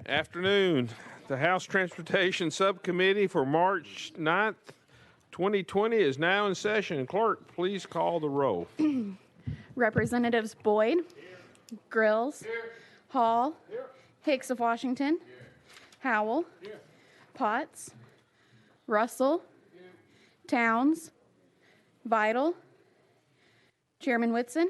Afternoon. The House Transportation Subcommittee for March 9th, 2020 is now in session. Clerk, please call the roll. Representatives Boyd, Grills, Hall, Hicks of Washington, Howell, Potts, Russell, Towns, Vital, Chairman Whitson.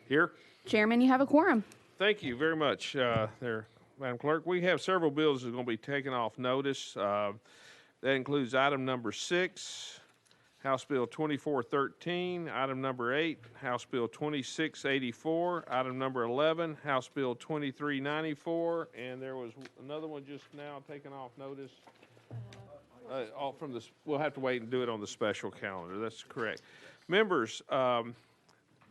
Here. Chairman, you have a quorum. Thank you very much, there, Madam Clerk. We have several bills that are going to be taken off notice. That includes item number 6, House Bill 2413, item number 8, House Bill 2684, item number 11, House Bill 2394, and there was another one just now taken off notice. All from this, we'll have to wait and do it on the special calendar. That's correct. Members,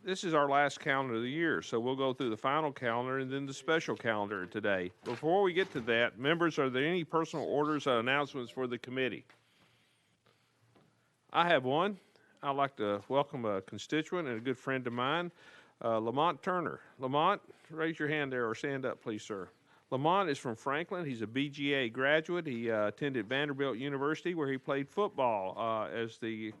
this is our last calendar of the year, so we'll go through the final calendar and then the special calendar today. Before we get to that, members, are there any personal orders or announcements for the committee? I have one. I'd like to welcome a constituent and a good friend of mine, Lamont Turner. Lamont, raise your hand there or stand up, please, sir. Lamont is from Franklin. He's a BGA graduate. He attended Vanderbilt University, where he played football as the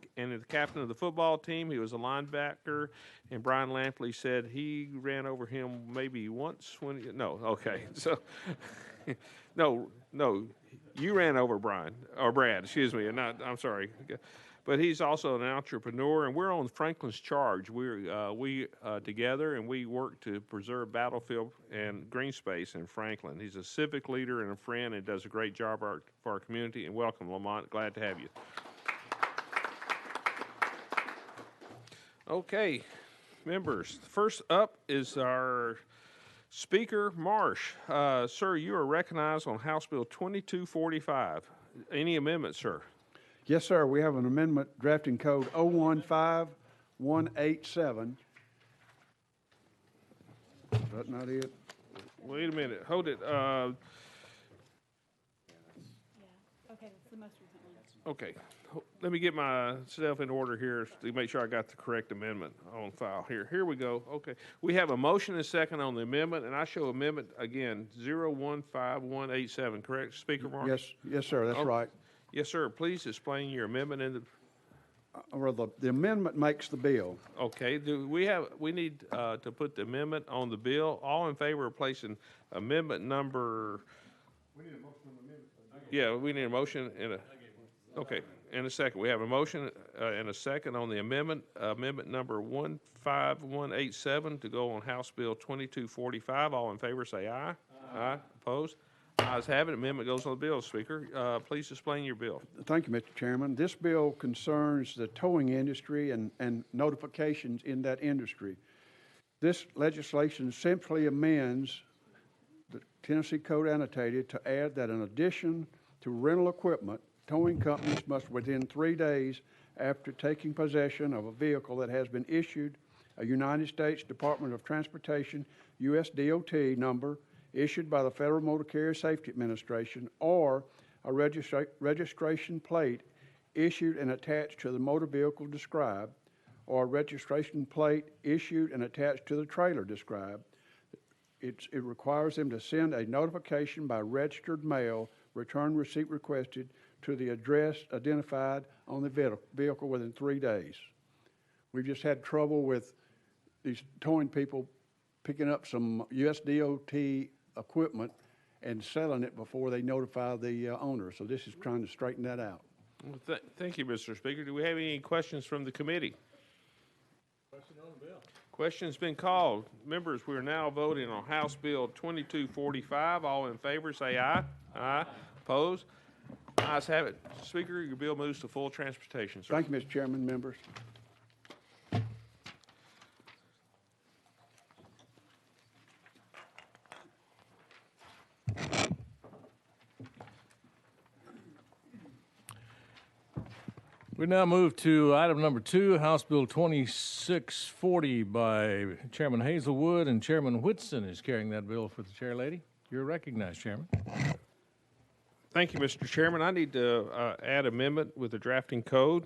captain of the football team. He was a linebacker, and Brian Lampley said he ran over him maybe once when no, okay, so no, you ran over Brian or Brad, excuse me, and not, I'm sorry. But he's also an entrepreneur, and we're on Franklin's charge. We together, and we work to preserve battlefield and green space in Franklin. He's a civic leader and a friend, and does a great job for our community. And welcome, Lamont. Glad to have you. Okay, members. First up is our Speaker, Marsh. Sir, you are recognized on House Bill 2245. Any amendments, sir? Yes, sir. We have an amendment drafting code 015187. Is that not it? Wait a minute. Hold it. Yeah. Okay, it's the most recent one. Okay. Let me get myself in order here to make sure I got the correct amendment on file here. Here we go. Okay. We have a motion and a second on the amendment, and I show amendment again 015187. Correct, Speaker Marsh? Yes, sir. That's right. Yes, sir. Please explain your amendment in the. The amendment makes the bill. Okay. We need to put the amendment on the bill. All in favor of placing amendment number. We need a motion on the amendment. Yeah, we need a motion and a. Okay, and a second. We have a motion and a second on the amendment. Amendment number 15187 to go on House Bill 2245. All in favor, say aye. Aye. Opposed? Ayes have it. Amendment goes on the bill. Speaker, please explain your bill. Thank you, Mr. Chairman. This bill concerns the towing industry and notifications in that industry. This legislation simply amends the Tennessee Code Annotated to add that in addition to rental equipment, towing companies must within 3 days after taking possession of a vehicle that has been issued a United States Department of Transportation U.S. DOT number issued by the Federal Motor Carrier Safety Administration, or a registration plate issued and attached to the motor vehicle described, or a registration plate issued and attached to the trailer described. It requires them to send a notification by registered mail, return receipt requested, to the address identified on the vehicle within 3 days. We've just had trouble with these towing people picking up some US DOT equipment and selling it before they notify the owner. So this is trying to straighten that out. Well, thank you, Mr. Speaker. Do we have any questions from the committee? Question on the bill. Question's been called. Members, we are now voting on House Bill 2245. All in favor, say aye. Aye. Opposed? Ayes have it. Speaker, your bill moves to full transportation, sir. Thank you, Mr. Chairman, members. We now move to item number 2, House Bill 2640 by Chairman Hazelwood, and Chairman Whitson is carrying that bill for the chair lady. You're recognized, Chairman. Thank you, Mr. Chairman. I need to add amendment with the drafting code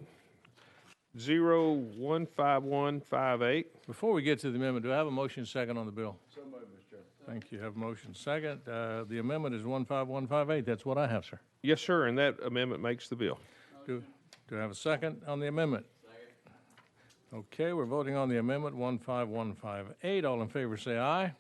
015158. Before we get to the amendment, do I have a motion second on the bill? So moved, Mr. Chairman. Thank you. Have a motion second. The amendment is 15158. That's what I have, sir. Yes, sir, and that amendment makes the bill. Do I have a second on the amendment? Okay, we're voting on the amendment 15158. All in favor say aye.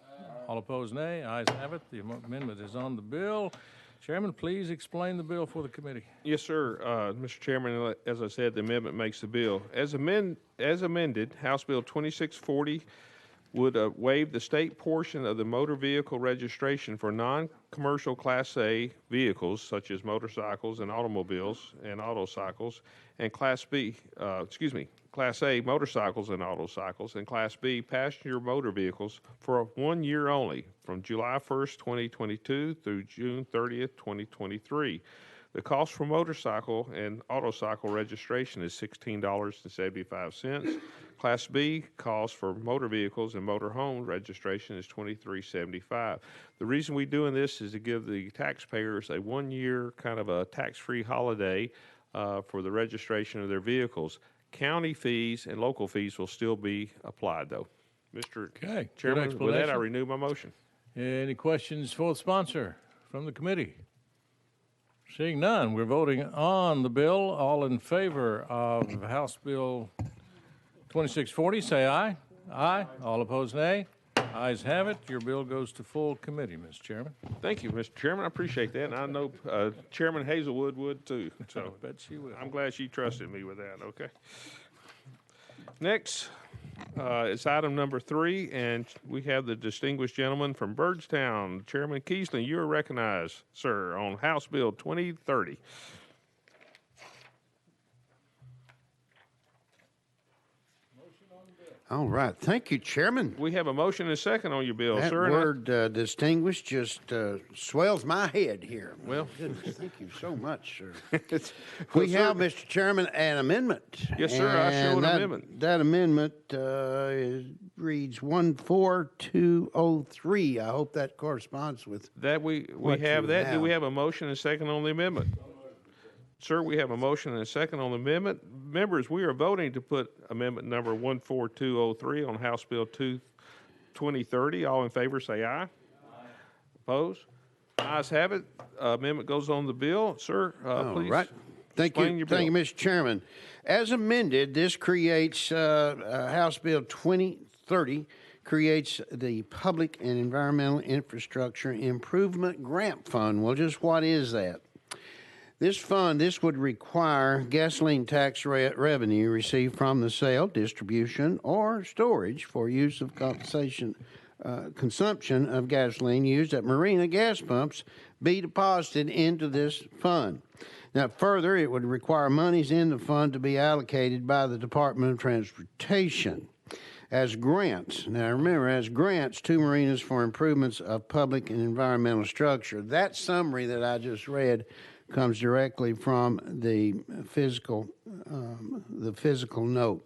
All opposed, nay. Ayes have it. The amendment is on the bill. Chairman, please explain the bill for the committee. Yes, sir. Mr. Chairman, as I said, the amendment makes the bill. As amended, House Bill 2640 would waive the state portion of the motor vehicle registration for non-commercial Class A vehicles, such as motorcycles and automobiles and autocycles, and Class A motorcycles and autocycles, and Class B passenger motor vehicles for 1 year only, from July 1st, 2022 through June 30th, 2023. The cost for motorcycle and autocycle registration is $16.75. Class B cost for motor vehicles and motorhome registration is $23.75. The reason we're doing this is to give the taxpayers a 1 year kind of a tax-free holiday for the registration of their vehicles. County fees and local fees will still be applied, though. Mr. Okay. Chairman, with that, I renew my motion. Any questions for the sponsor from the committee? Seeing none, we're voting on the bill. All in favor of House Bill 2640, say aye. Aye. All opposed, nay. Ayes have it. Your bill goes to full committee, Mr. Chairman. Thank you, Mr. Chairman. I appreciate that, and I know Chairman Hazelwood would too. So Bet she will. I'm glad she trusted me with that. Okay. Next is item number 3, and we have the distinguished gentleman from Byrdstown, Chairman Keesling. You are recognized, sir, on House Bill 2030. All right. Thank you, Chairman. We have a motion and a second on your bill, That sir. and I- word distinguished just swells my head here. Well- Goodness, thank you so much, sir. Well, We sir- have, Mr. Chairman, an amendment. Yes, sir, I show an And amendment. That amendment reads 14203. I hope that corresponds with. That we What have you that. Do have. we have a motion and a second on the amendment? Sir, we have a motion and a second on the amendment. Members, we are voting to put amendment number 14203 on House Bill 2030. All in favor, say aye. Opposed? Ayes have it. Amendment goes on the bill. Sir, All please. right. Thank explain you. your Thank you, bill. Mr. Chairman. As amended, this creates House Bill 2030 creates the Public and Environmental Infrastructure Improvement Grant Fund. Well, just what is that? This would require gasoline tax revenue received from the sale, distribution, or storage for use of consumption of gasoline used at marina gas pumps be deposited into this fund. Now, further, it would require monies in the fund to be allocated by the Department of Transportation as grants. Now, remember, as grants to marinas for improvements of public and environmental structure. That summary that I just read comes directly from the physical note.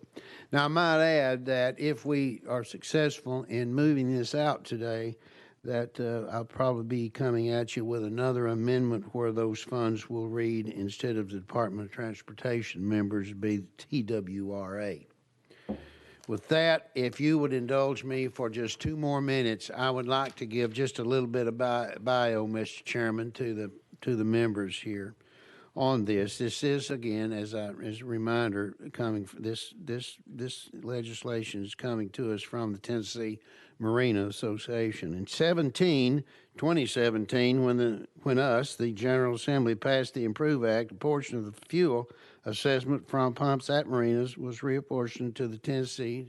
Now, I might add that if we are successful in moving this out today, that I'll probably be coming at you with another amendment where those funds will read, instead of the Department of Transportation members, be TWRA. With that, if you would indulge me for just 2 more minutes, I would like to give just a little bit of bio, Mr. Chairman, to the members here on this. This is, again, as a reminder, coming this legislation is coming to us from the Tennessee Marina Association. In 2017, when the General Assembly passed the Improve Act, a portion of the fuel assessment from pumps at marinas was reapportioned to the Tennessee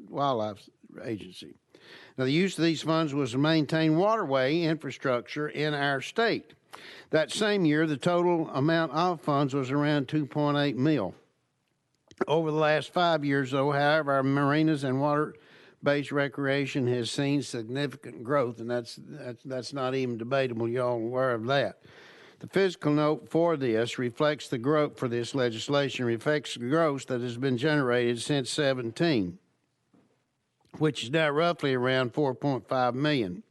Wildlife Agency. Now, the use of these funds was to maintain waterway infrastructure in our state. That same year, the total amount of funds was around $2.8 million. Over the last 5 years, though, however, our marinas and water-based recreation has seen significant growth, and that's not even debatable. Y'all are aware of that. The fiscal note for this reflects the growth for this legislation, reflects the growth that has been generated since 2017, which is now roughly around $4.5 million.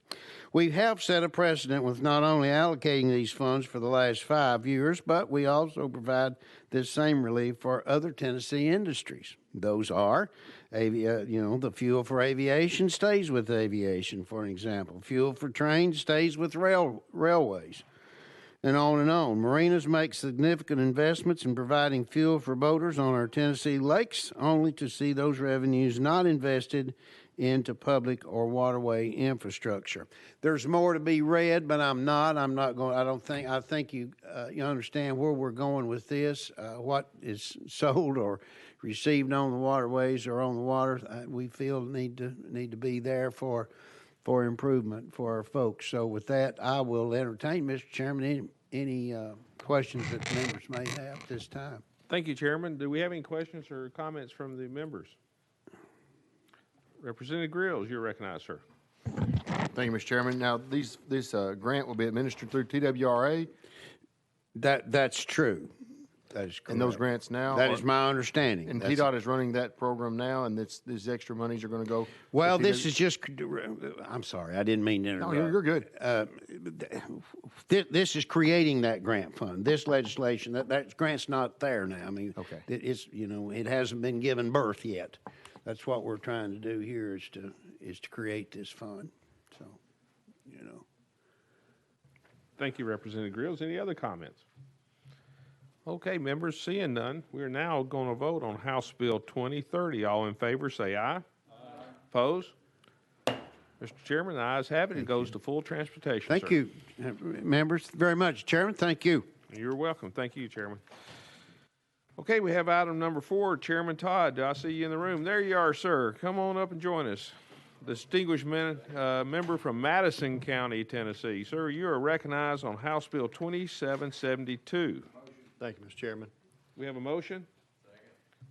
We have set a precedent with not only allocating these funds for the last 5 years, but we also provide this same relief for other Tennessee industries. Those are The fuel for aviation stays with aviation, for an example. Fuel for trains stays with railways, and on and on. Marinas make significant investments in providing fuel for boaters on our Tennessee lakes, only to see those revenues not invested into public or waterway infrastructure. There's more to be read, but I'm not going. I think you understand where we're going with this. What is sold or received on the waterways or on the water, we feel need to be there for improvement for our folks. So with that, I will entertain, Mr. Chairman, any questions that members may have at this time. Thank you, Chairman. Do we have any questions or comments from the members? Representative Grills, you're recognized, sir. Thank you, Mr. Chairman. Now, this grant will be administered through TWRA. That's true. That is correct. And those grants now? That is my understanding. And TDOT is running that program now, and these extra monies are going to go? Well, this is just, I'm sorry, I didn't mean to interrupt. No, you're good. This is creating that grant fund. This legislation, that grant's not there now. I mean, okay. It hasn't been given birth yet. That's what we're trying to do here is to create this fund. So, Thank you, Representative Grills. Any other comments? Okay, members, seeing none, we are now going to vote on House Bill 2030. All in favor, say aye. Aye. Opposed? Mr. Chairman, the ayes have it. It goes to full transportation, Thank sir. you, members, very much. Chairman, thank you. You're welcome. Thank you, Chairman. Okay, we have item number 4. Chairman Todd, do I see you in the room? There you are, sir. Come on up and join us. Distinguished member from Madison County, Tennessee. Sir, you are recognized on House Bill 2772. Thank you, Mr. Chairman. We have a motion? Second.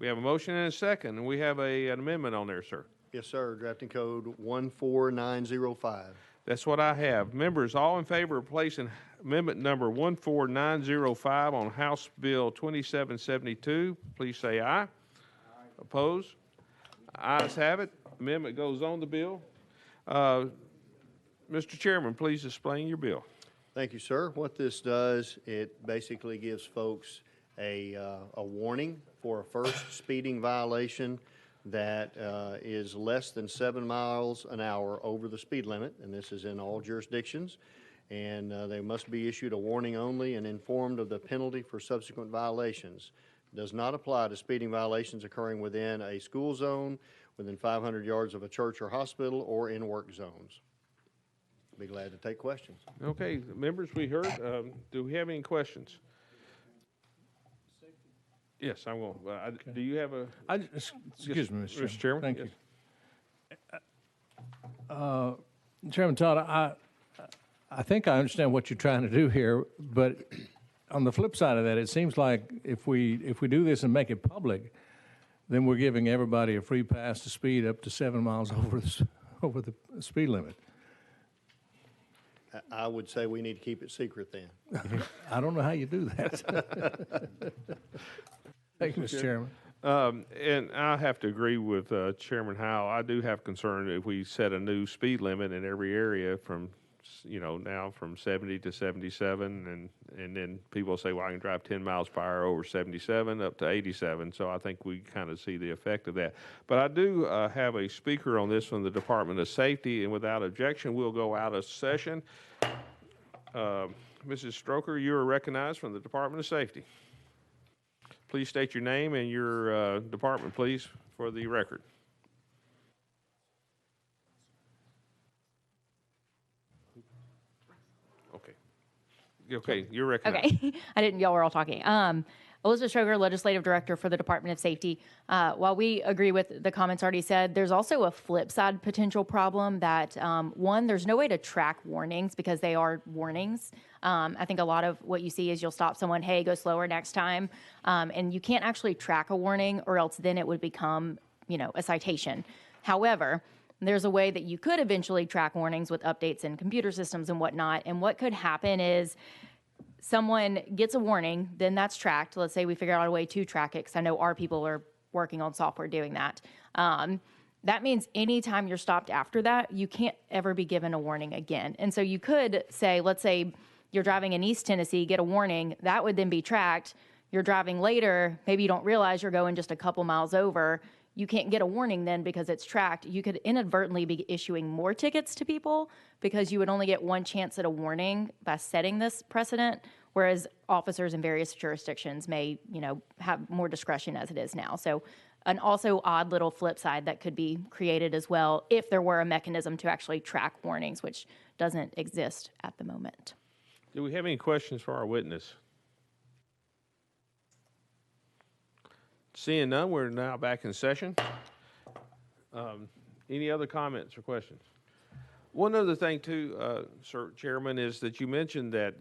We have a motion and a second, and we have an amendment on there, sir. Yes, sir. Drafting code 14905. That's what I have. Members, all in favor of placing amendment number 14905 on House Bill 2772, please say aye. Aye. Opposed? Ayes have it. Amendment goes on the bill. Mr. Chairman, please explain your bill. Thank you, sir. What this does, it basically gives folks a warning for a first speeding violation that is less than 7 miles an hour over the speed limit, and this is in all jurisdictions. And they must be issued a warning only and informed of the penalty for subsequent violations. It does not apply to speeding violations occurring within a school zone, within 500 yards of a church or hospital, or in work zones. Be glad to take questions. Okay, members, we heard. Do we have any questions? Yes, I will. Do you have a? Excuse me, Mr. Chairman. Thank yes. you. Chairman Todd, I think I understand what you're trying to do here, but on the flip side of that, it seems like if we do this and make it public, then we're giving everybody a free pass to speed up to 7 miles over the speed limit. I would say we need to keep it secret then. I don't know how you do that. Thank you, Mr. Chairman. And I have to agree with Chairman Howell. I do have concern if we set a new speed limit in every area from, now from 70 to 77, and then people say, well, I can drive 10 miles per hour over 77 up to 87. So I think we kind of see the effect of that. But I do have a speaker on this from the Department of Safety, and without objection, we'll go out of session. Mrs. Stroker, you are recognized from the Department of Safety. Please state your name and your department, please, for the record. Okay, you're recognized. Okay, y'all were all talking. Elizabeth Stroger, Legislative Director for the Department of Safety. While we agree with the comments already said, there's also a flip side potential problem that, one, there's no way to track warnings because they are warnings. I think a lot of what you see is you'll stop someone, hey, go slower next time. And you can't actually track a warning, or else then it would become, a citation. However, there's a way that you could eventually track warnings with updates in computer systems and whatnot. And what could happen is someone gets a warning, then that's tracked. Let's say we figure out a way to track it, because I know our people are working on software doing that. That means anytime you're stopped after that, you can't ever be given a warning again. And so you could say, let's say you're driving in East Tennessee, get a warning, that would then be tracked. You're driving later, maybe you don't realize you're going just a couple miles over. you can't get a warning then because it's tracked. You could inadvertently be issuing more tickets to people because you would only get one chance at a warning by setting this precedent, whereas officers in various jurisdictions may, have more discretion as it is now. So an also odd little flip side that could be created as well if there were a mechanism to actually track warnings, which doesn't exist at the moment. Do we have any questions for our witness? Seeing none, we're now back in session. Any other comments or questions? One other thing too, Sir Chairman, is that you mentioned that,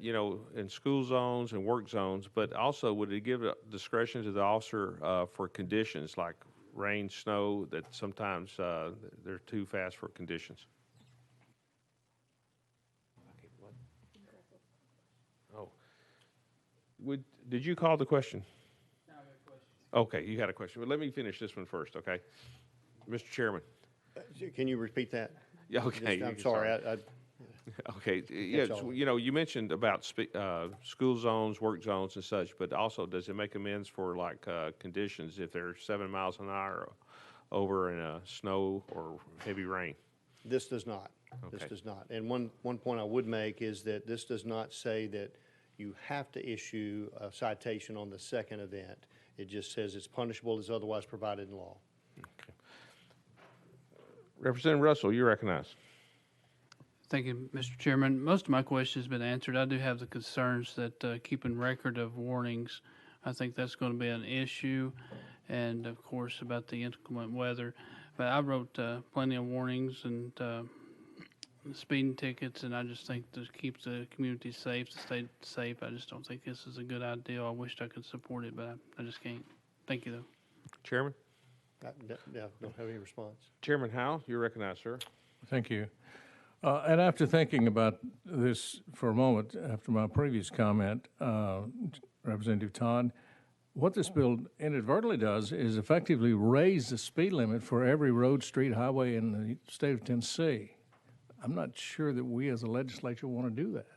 in school zones and work zones, but also would it give discretion to the officer for conditions like rain, snow, that sometimes they're too fast for conditions? Oh. Did you call the question? Okay, you got a question. Well, let me finish this one first, okay? Mr. Chairman. Can you repeat that? Yeah, okay. I'm sorry. Okay, yeah, That's all. you mentioned about school zones, work zones and such, but also does it make amends for like conditions if they're 7 miles an hour over in snow or heavy rain? This does not. This Okay. does not. And one point I would make is that this does not say that you have to issue a citation on the second event. It just says it's punishable as otherwise provided in law. Okay. Representative Russell, you recognize. Thank you, Mr. Chairman. Most of my questions have been answered. I do have the concerns that keeping record of warnings, I think that's going to be an issue, and of course about the inclement weather. But I wrote plenty of warnings and speeding tickets, and I just think to keep the community safe, to stay safe, I just don't think this is a good idea. I wished I could support it, but I just can't. Thank you, though. Chairman? Yeah, don't have any response. Chairman Howell, you recognize, sir. Thank you. And after thinking about this for a moment, after my previous comment, Representative Todd, what this bill inadvertently does is effectively raise the speed limit for every road, street, highway in the state of Tennessee. I'm not sure that we as a legislature want to do that.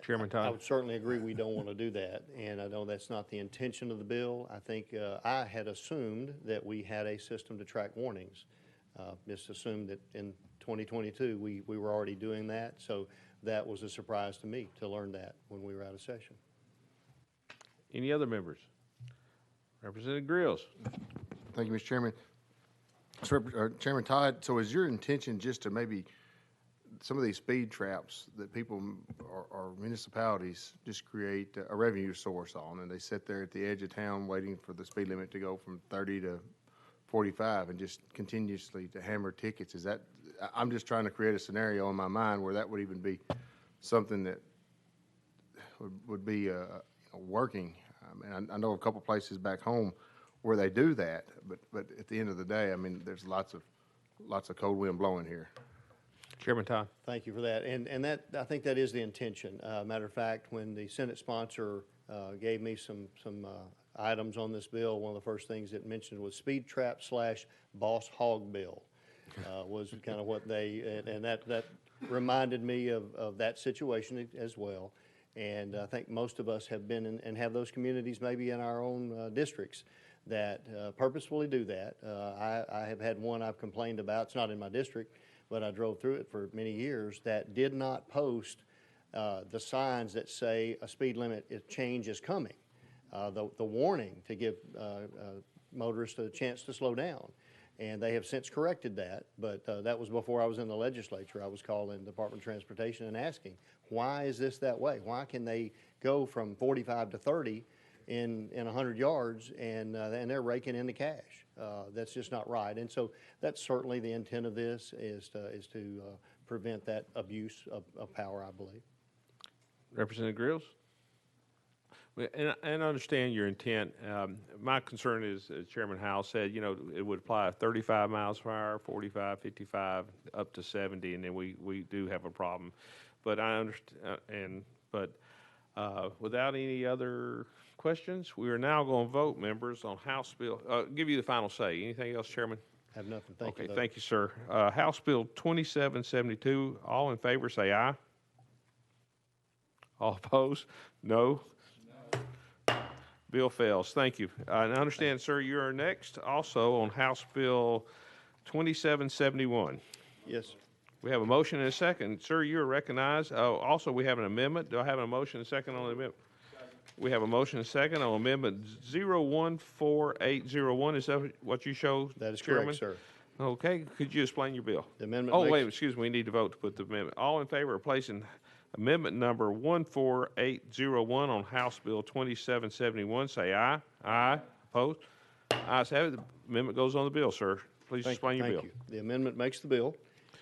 Chairman I Todd? would certainly agree we don't want to do that, and I know that's not the intention of the bill. I think I had assumed that we had a system to track warnings. Just assumed that in 2022 we were already doing that, so that was a surprise to me to learn that when we were out of session. Any other members? Representative Grills? Thank you, Mr. Chairman. So, Chairman Todd, so is your intention just to maybe some of these speed traps that people or municipalities just create a revenue source on, and they sit there at the edge of town waiting for the speed limit to go from 30 to 45 and just continuously to hammer tickets? Is that, I'm just trying to create a scenario in my mind where that would even be something that would be working. I mean, I know a couple places back home where they do that, but at the end of the day, I mean, there's lots of cold wind blowing here. Chairman Todd? Thank you for that, and that, I think that is the intention. Matter of fact, when the Senate sponsor gave me some items on this bill, one of the first things it mentioned was speed trap / boss hog bill, was kind of what they, and that reminded me of that situation as well. And I think most of us have been in, and have those communities maybe in our own districts that purposefully do that. I have had one I've complained about. It's not in my district, but I drove through it for many years, that did not post the signs that say a speed limit change is coming. The warning to give motorists a chance to slow down. And they have since corrected that, but that was before I was in the legislature. I was calling the Department of Transportation and asking, why is this that way? Why can they go from 45 to 30 in 100 yards and they're raking in the cash? That's just not right. And so that's certainly the intent of this, is to prevent that abuse of power, I believe. Representative Grills? And I understand your intent. My concern is, as Chairman Howell said, it would apply 35 miles per hour, 45, 55, up to 70, and then we do have a problem. But I understand, without any other questions, we are now going to vote, members, on House Bill. Give you the final say. Anything else, Chairman? I have nothing. Thank you. Okay, thank you, sir. House Bill 2772. All in favor, say aye. All opposed? No. Bill fails. Thank you. I understand, sir, you are next also on House Bill 2771. Yes, sir. We have a motion and a second. Sir, you are recognized. Also, we have an amendment. Do I have a motion and a second on the amendment? We have a motion and a second on Amendment 014801. Is that what you show, That is Chairman? correct, sir. Okay. Could you explain your bill? The amendment Oh, makes- wait, excuse me. We need to vote to put the amendment. All in favor of placing amendment number 14801 on House Bill 2771, say aye. Aye. Opposed? Ayes have it. The amendment goes on the bill, sir. Please explain your bill. Thank you. The amendment makes the bill,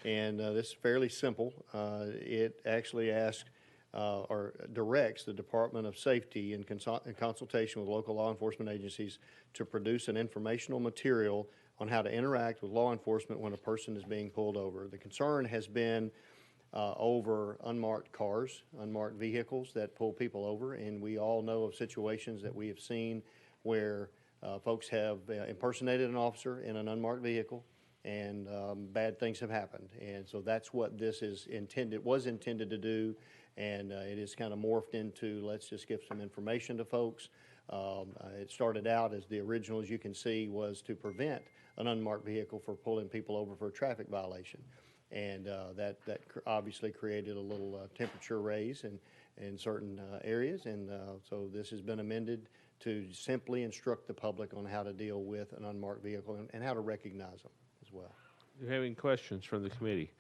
and this is fairly simple. It actually asks or directs the Department of Safety in consultation with local law enforcement agencies to produce an informational material on how to interact with law enforcement when a person is being pulled over. The concern has been over unmarked cars, unmarked vehicles that pull people over, and we all know of situations that we have seen where folks have impersonated an officer in an unmarked vehicle, and bad things have happened. And so that's what this was intended to do, and it is kind of morphed into, let's just give some information to folks. It started out as the original, as you can see, was to prevent an unmarked vehicle from pulling people over for a traffic violation. And that obviously created a little temperature raise in certain areas, and so this has been amended to simply instruct the public on how to deal with an unmarked vehicle and how to recognize them as well. Do you have any questions from the committee?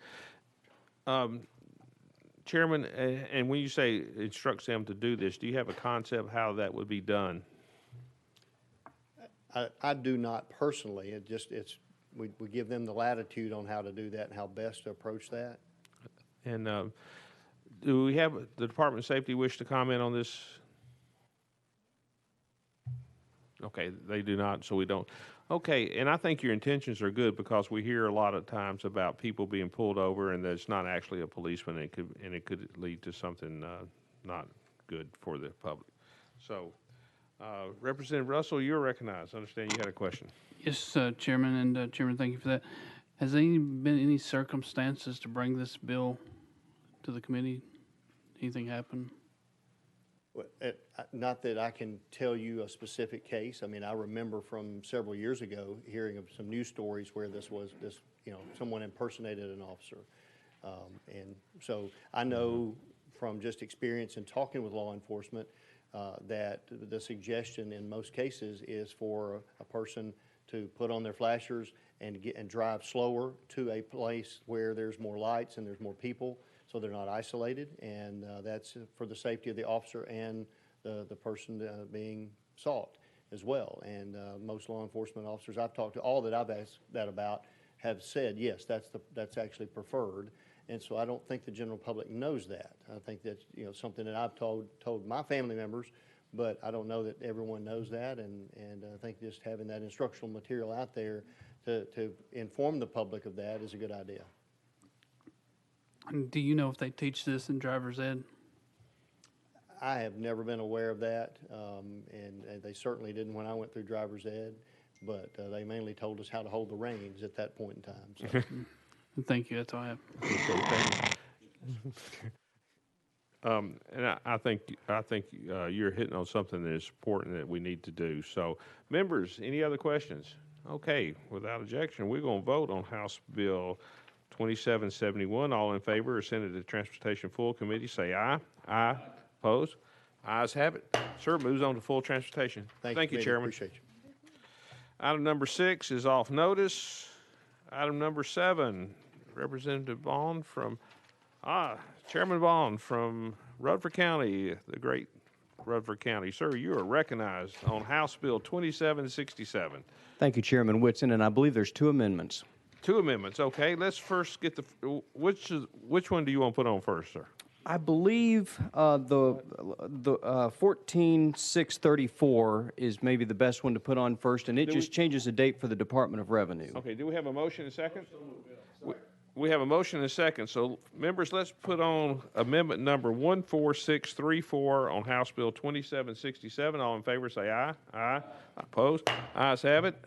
Chairman, and when you say instructs them to do this, do you have a concept how that would be done? I do not personally. We give them the latitude on how to do that and how best to approach that. And do we have the Department of Safety wish to comment on this? Okay, they do not, so we don't. Okay, and I think your intentions are good because we hear a lot of times about people being pulled over and that it's not actually a policeman, and it could lead to something not good for the public. So, Representative Russell, you're recognized. I understand you had a question. Yes, Chairman, and Chairman, thank you for that. Has there been any circumstances to bring this bill to the committee? Anything happen? Well, not that I can tell you a specific case. I mean, I remember from several years ago hearing of some news stories where someone impersonated an officer. And so I know from just experience in talking with law enforcement that the suggestion in most cases is for a person to put on their flashers and drive slower to a place where there's more lights and there's more people, so they're not isolated, and that's for the safety of the officer and the person being sought as well. And most law enforcement officers I've talked to, all that I've asked that about, have said yes, that's actually preferred. And so I don't think the general public knows that. I think that's something that I've told my family members, but I don't know that everyone knows that. And I think just having that instructional material out there to inform the public of that is a good idea. And do you know if they teach this in driver's ed? I have never been aware of that, and they certainly didn't when I went through driver's ed, but they mainly told us how to hold the reins at that point in time. So. Thank you. That's all I have. And I think you're hitting on something that is important that we need to do. So, members, any other questions? Okay, without objection, we're going to vote on House Bill 2771. All in favor or send it to the Transportation Full Committee, say aye. Aye. Opposed? Ayes have it. Sir, moves on to full transportation. Thank you, Chairman. Appreciate you. Item number 6 is off notice. Item number 7, Representative Bond from, Chairman Bond from Rutherford County, the great Rutherford County. Sir, you are recognized on House Bill 2767. Thank you, Chairman Whitson, and I believe there's 2 amendments. 2 amendments, okay. Let's first get which one do you want to put on first, sir? I believe the 14634 is maybe the best one to put on first, and it just changes the date for the Department of Revenue. Okay, do we have a motion and a second? We have a motion and a second. So, members, let's put on amendment number 14634 on House Bill 2767. All in favor say aye. Aye. Opposed? Ayes have it.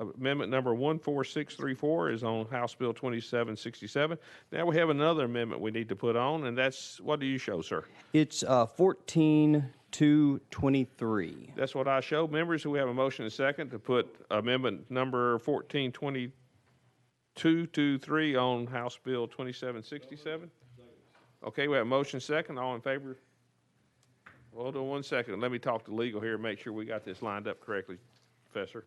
Amendment number 14634 is on House Bill 2767. Now we have another amendment we need to put on, and that's, what do you show, sir? It's 14223. That's what I show. Members, we have a motion and a second to put amendment number 142223 on House Bill 2767. Okay, we have a motion second. All in favor? Hold on 1 second. Let me talk to legal here and make sure we got this lined up correctly, Professor.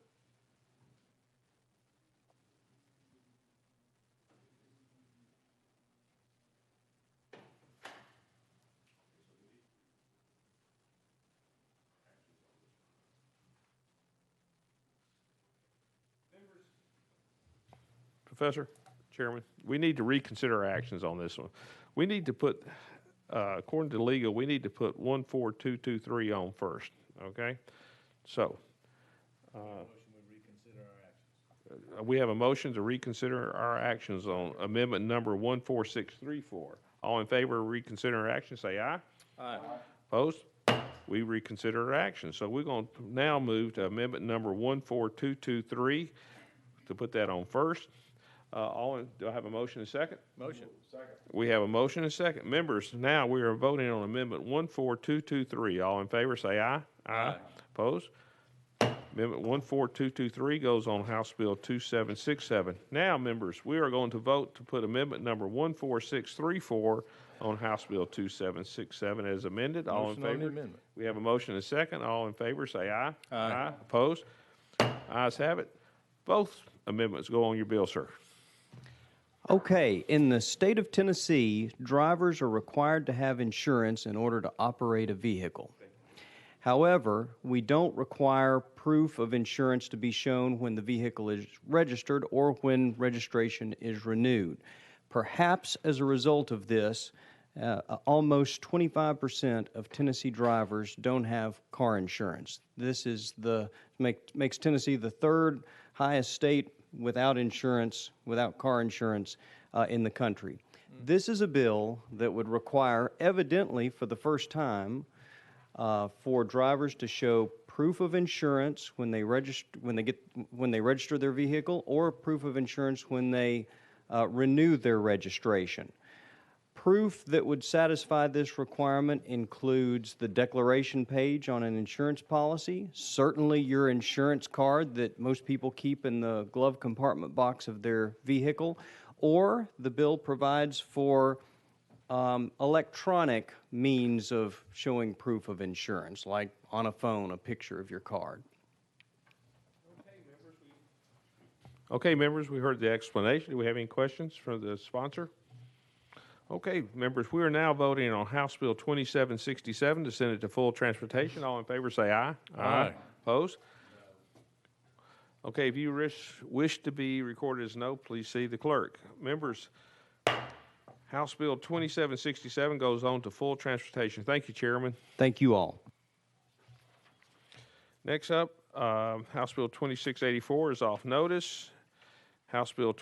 Professor, Chairman, we need to reconsider our actions on this one. We need to put, according to legal, we need to put 14223 on first, okay? So, we have a motion to reconsider our actions on amendment number 14634. All in favor of reconsidering our actions, say aye. Aye. Opposed? We reconsider our actions. So we're going to now move to amendment number 14223 to put that on first. Do I have a motion and a second? Motion. We have a motion and a second. Members, now we are voting on amendment 14223. All in favor, say aye. Aye. Opposed? Amendment 14223 goes on House Bill 2767. Now, members, we are going to vote to put amendment number 14634 on House Bill 2767 as amended. All in Motion on the favor? amendment. We have a motion and a second. All in favor, say aye. Aye. Opposed? Ayes have it. Both amendments go on your bill, sir. Okay, in the state of Tennessee, drivers are required to have insurance in order to operate a vehicle. However, we don't require proof of insurance to be shown when the vehicle is registered or when registration is renewed. Perhaps as a result of this, almost 25% of Tennessee drivers don't have car insurance. This is makes Tennessee the third highest state without insurance, without car insurance in the country. This is a bill that would require, evidently for the first time, for drivers to show proof of insurance when they register their vehicle, or proof of insurance when they renew their registration. Proof that would satisfy this requirement includes the declaration page on an insurance policy, certainly your insurance card that most people keep in the glove compartment box of their vehicle, or the bill provides for electronic means of showing proof of insurance, like on a phone, a picture of your card. Okay, members, we heard the explanation. Do we have any questions from the sponsor? Okay, members, we are now voting on House Bill 2767 to send it to full transportation. All in favor say aye. Aye. Opposed? Okay, if you wish to be recorded as no, please see the clerk. Members, House Bill 2767 goes on to full transportation. Thank you, Chairman. Thank you all. Next up, House Bill 2684 is off notice. House Bill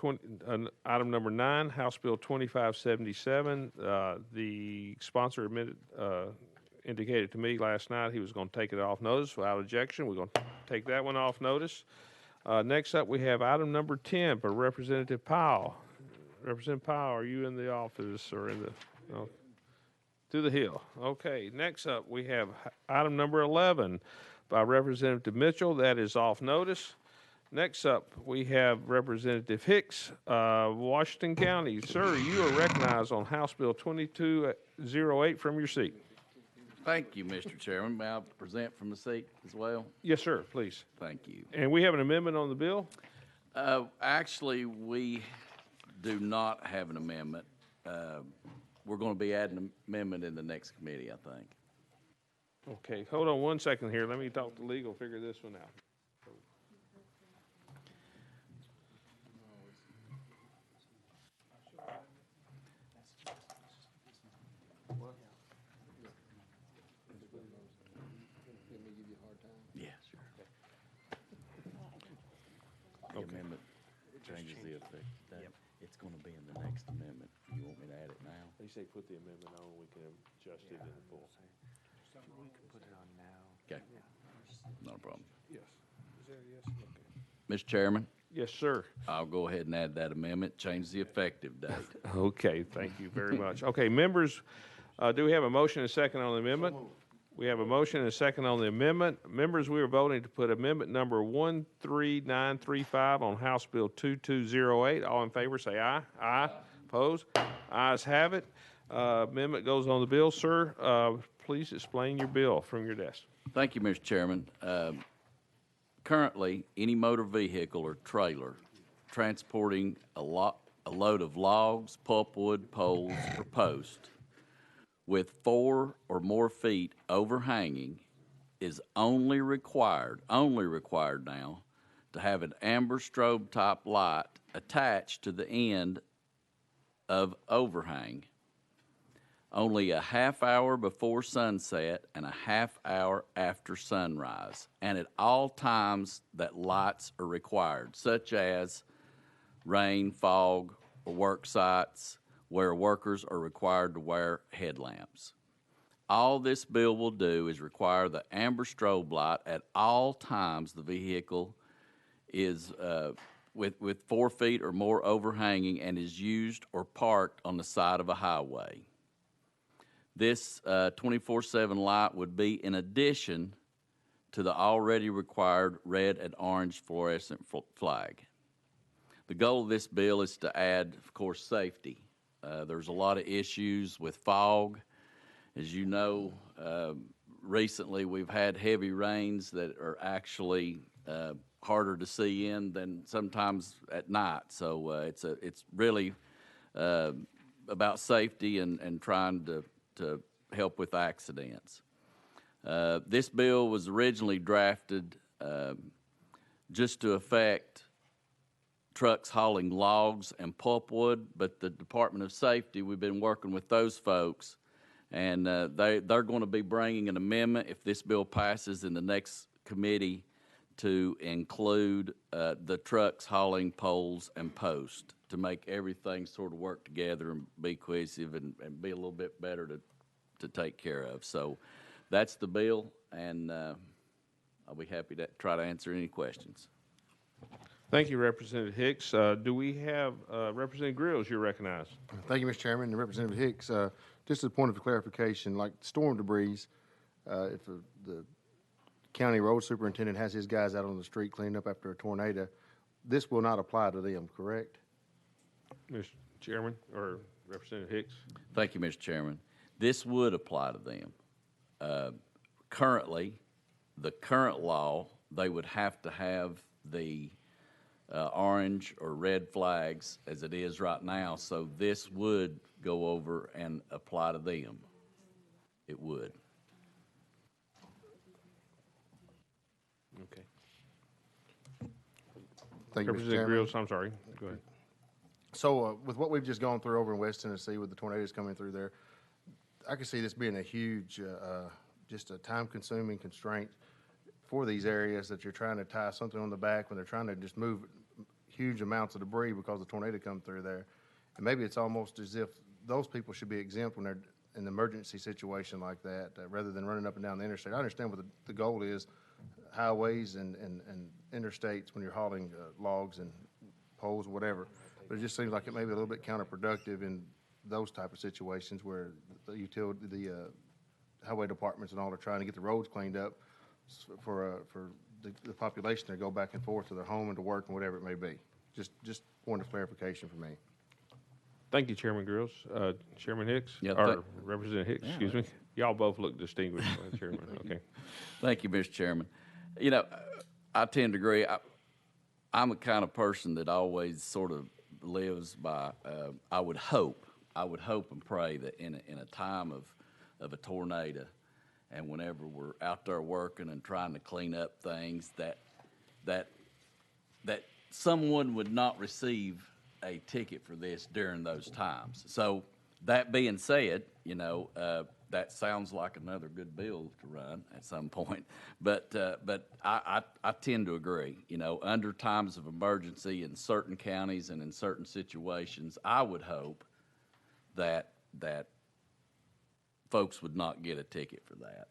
item number 9, House Bill 2577. The sponsor indicated to me last night he was going to take it off notice without objection. We're going to take that one off notice. Next up, we have item number 10 for Representative Powell. Representative Powell, are you in the office or in the? No. To the Hill. Okay. Next up, we have item number 11 by Representative Mitchell. That is off notice. Next up, we have Representative Hicks, Washington County. Sir, you are recognized on House Bill 2208 from your seat. Thank you, Mr. Chairman. May I present from the seat as well? Yes, sir, please. Thank you. And we have an amendment on the bill? Actually, we do not have an amendment. We're going to be adding an amendment in the next committee, I think. Okay, hold on 1 second here. Let me talk to legal, figure this one out. Yeah, sure. The amendment changes the effect. It's going to be in the next amendment. You want me to add it now? They say put the amendment on, we can adjust it in full. Okay. Not a problem. Yes. Is that a yes? Okay. Mr. Chairman, Yes, sir. I'll go ahead and add that amendment, change the effective date. Okay, thank you very much. Okay, members, do we have a motion and a second on the amendment? We have a motion and a second on the amendment. Members, we are voting to put amendment number 13935 on House Bill 2208. All in favor, say aye. Aye. Opposed? Ayes have it. Amendment goes on the bill. Sir, please explain your bill from your desk. Thank you, Mr. Chairman. Currently, any motor vehicle or trailer transporting a load of logs, pulpwood, poles, or post with 4 or more feet overhanging is only required now to have an amber strobe type light attached to the end of overhang. Only a half hour before sunset and a half hour after sunrise, and at all times that lights are required, such as rain, fog, or work sites where workers are required to wear headlamps. All this bill will do is require the amber strobe light at all times the vehicle is with 4 feet or more overhanging and is used or parked on the side of a highway. This 24/7 light would be in addition to the already required red and orange fluorescent flag. The goal of this bill is to add, of course, safety. There's a lot of issues with fog. As you know, recently we've had heavy rains that are actually harder to see in than sometimes at night. So it's really about safety and trying to help with accidents. This bill was originally drafted just to affect trucks hauling logs and pulpwood, but the Department of Safety, we've been working with those folks, and they're going to be bringing an amendment, if this bill passes in the next committee, to include the trucks hauling poles and posts to make everything sort of work together and be cohesive and be a little bit better to take care of. So that's the bill, and I'll be happy to try to answer any questions. Thank you, Representative Hicks. Do we have Representative Grills? You're recognized. Thank you, Mr. Chairman. And Representative Hicks, just as a point of clarification, like storm debris, if the county road superintendent has his guys out on the street cleaning up after a tornado, this will not apply to them, correct? Mr. Chairman, or Representative Hicks? Thank you, Mr. Chairman. This would apply to them. Currently, the current law, they would have to have the orange or red flags as it is right now, so this would go over and apply to them. It would. Okay. Thank you, Mr. Representative Chairman. Grills, I'm sorry. Go ahead. So with what we've just gone through over in West Tennessee with the tornadoes coming through there, I can see this being a huge, just a time-consuming constraint for these areas that you're trying to tie something on the back when they're trying to just move huge amounts of debris because the tornado come through there. And maybe it's almost as if those people should be exempt when they're in an emergency situation like that, rather than running up and down the interstate. I understand what the goal is, highways and interstates when you're hauling logs and poles or whatever, but it just seems like it may be a little bit counterproductive in those type of situations where the highway departments and all are trying to get the roads cleaned up for the population to go back and forth to their home and to work and whatever it may be. Just point of clarification for me. Thank you, Chairman Grills. Chairman Hicks? Yeah, Or Representative Hicks, excuse me. Y'all both look distinguished, Chairman. Okay. Thank you, Mr. Chairman. You know, I tend to agree. I'm the kind of person that always sort of lives by, I would hope and pray that in a time of a tornado, and whenever we're out there working and trying to clean up things, that someone would not receive a ticket for this during those times. So that being said, you know, that sounds like another good bill to run at some point. But I tend to agree. You know, under times of emergency in certain counties and in certain situations, I would hope that folks would not get a ticket for that.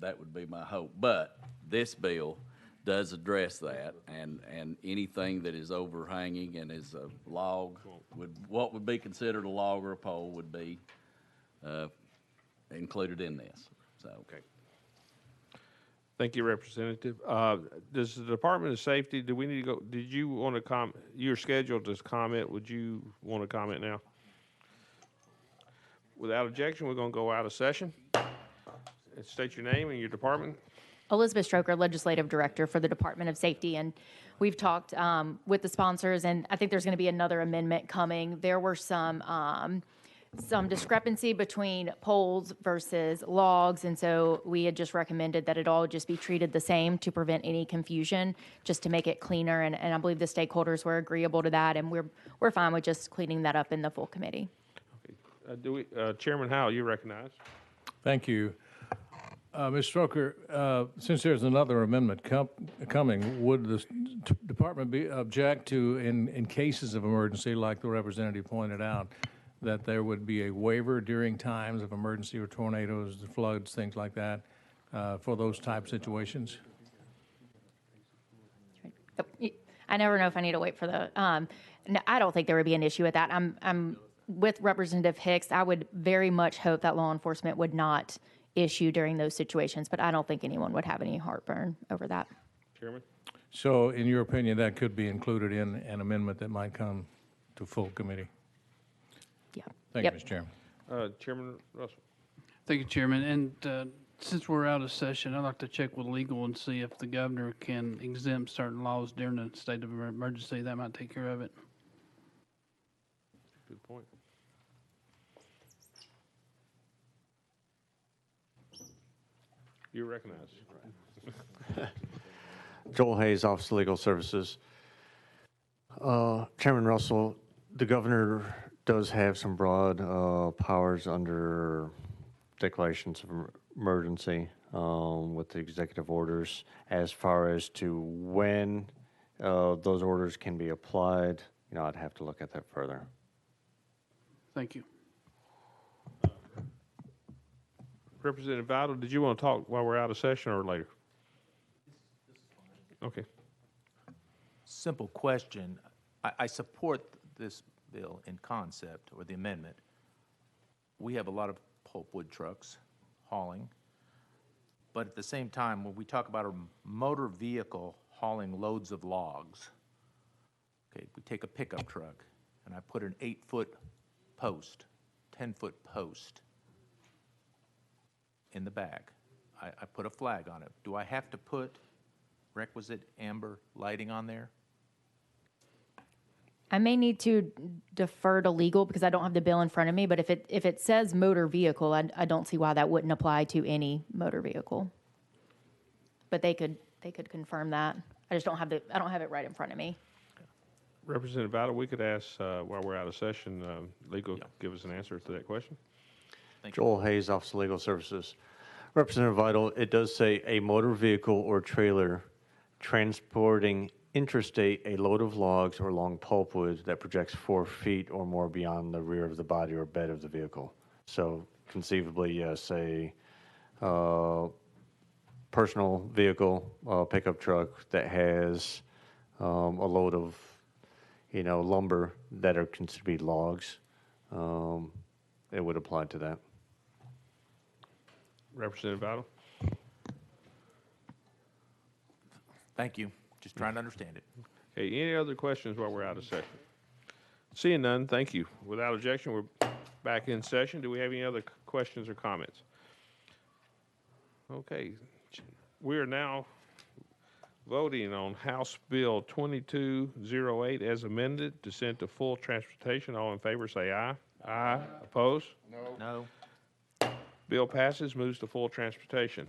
That would be my hope. But this bill does address that, and anything that is overhanging and is a log what would be considered a log or a pole would be included in this. So, Okay. Thank you, Representative. Does the Department of Safety, do we need to go, did you want to comment, you're scheduled to comment, would you want to comment now? Without objection, we're going to go out of session. State your name and your department. Elizabeth Stroker, Legislative Director for the Department of Safety, and we've talked with the sponsors, and I think there's going to be another amendment coming. There were some discrepancy between poles versus logs, and so we had just recommended that it all just be treated the same to prevent any confusion, just to make it cleaner, and I believe the stakeholders were agreeable to that, and we're fine with just cleaning that up in the full committee. Okay. Chairman Howell, you recognize. Thank you. Ms. Stroker, since there's another amendment coming, would the department object to, in cases of emergency, like the representative pointed out, that there would be a waiver during times of emergency or tornadoes, floods, things like that, for those type situations? I never know if I need to wait for the, no, I don't think there would be an issue with that. I'm with Representative Hicks. I would very much hope that law enforcement would not issue during those situations, but I don't think anyone would have any heartburn over that. Chairman? So in your opinion, that could be included in an amendment that might come to full committee? Yeah. Thank you, Mr. Chairman. Chairman Russell. Thank you, Chairman. And since we're out of session, I'd like to check with legal and see if the governor can exempt certain laws during the state of emergency. That might take care of it. Good point. You're recognized. Joel Hayes, Office of Legal Services. Chairman Russell, the governor does have some broad powers under declarations of emergency with the executive orders as far as to when those orders can be applied. You know, I'd have to look at that further. Thank you. Representative Vital, did you want to talk while we're out of session or later? Okay. Simple question. I support this bill in concept, or the amendment. We have a lot of pulpwood trucks hauling, but at the same time, when we talk about a motor vehicle hauling loads of logs, okay, we take a pickup truck and I put an 8-foot post, 10-foot post in the back. I put a flag on it. Do I have to put requisite amber lighting on there? I may need to defer to legal because I don't have the bill in front of me, but if it says motor vehicle, I don't see why that wouldn't apply to any motor vehicle. But they could confirm that. I just don't have I don't have it right in front of me. Representative Vital, we could ask while we're out of session, legal give us an answer to that question. Joel Hayes, Office of Legal Services. Representative Vital, it does say a motor vehicle or trailer transporting interstate a load of logs or long pulpwood that projects 4 feet or more beyond the rear of the body or bed of the vehicle. So conceivably, yes, a personal vehicle, pickup truck that has a load of, lumber that are considered to be logs, it would apply to that. Representative Vital? Thank you. Just trying to understand it. Okay, any other questions while we're out of session? Seeing none, thank you. Without objection, we're back in session. Do we have any other questions or comments? Okay, we are now voting on House Bill 2208 as amended to send to full transportation. All in favor say aye. Aye. Opposed? No. Bill passes, moves to full transportation.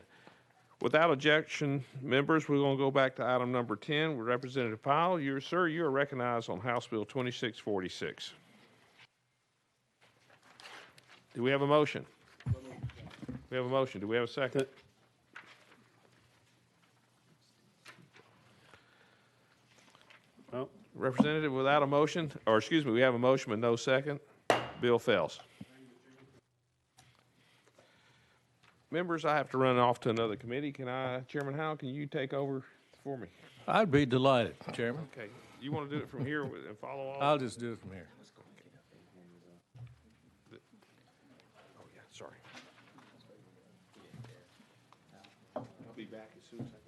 Without objection, members, we're going to go back to item number 10 with Representative Powell. You are recognized on House Bill 2646. Do we have a motion? We have a motion. Do we have a second? Representative, without a motion, or excuse me, we have a motion but no second. Bill fails. Members, I have to run off to another committee. Chairman Howell, can you take over for me? I'd be delighted, Chairman. Okay. You want to do it from here and follow all? I'll just do it from here. Oh, yeah, sorry. I'll be back as soon as I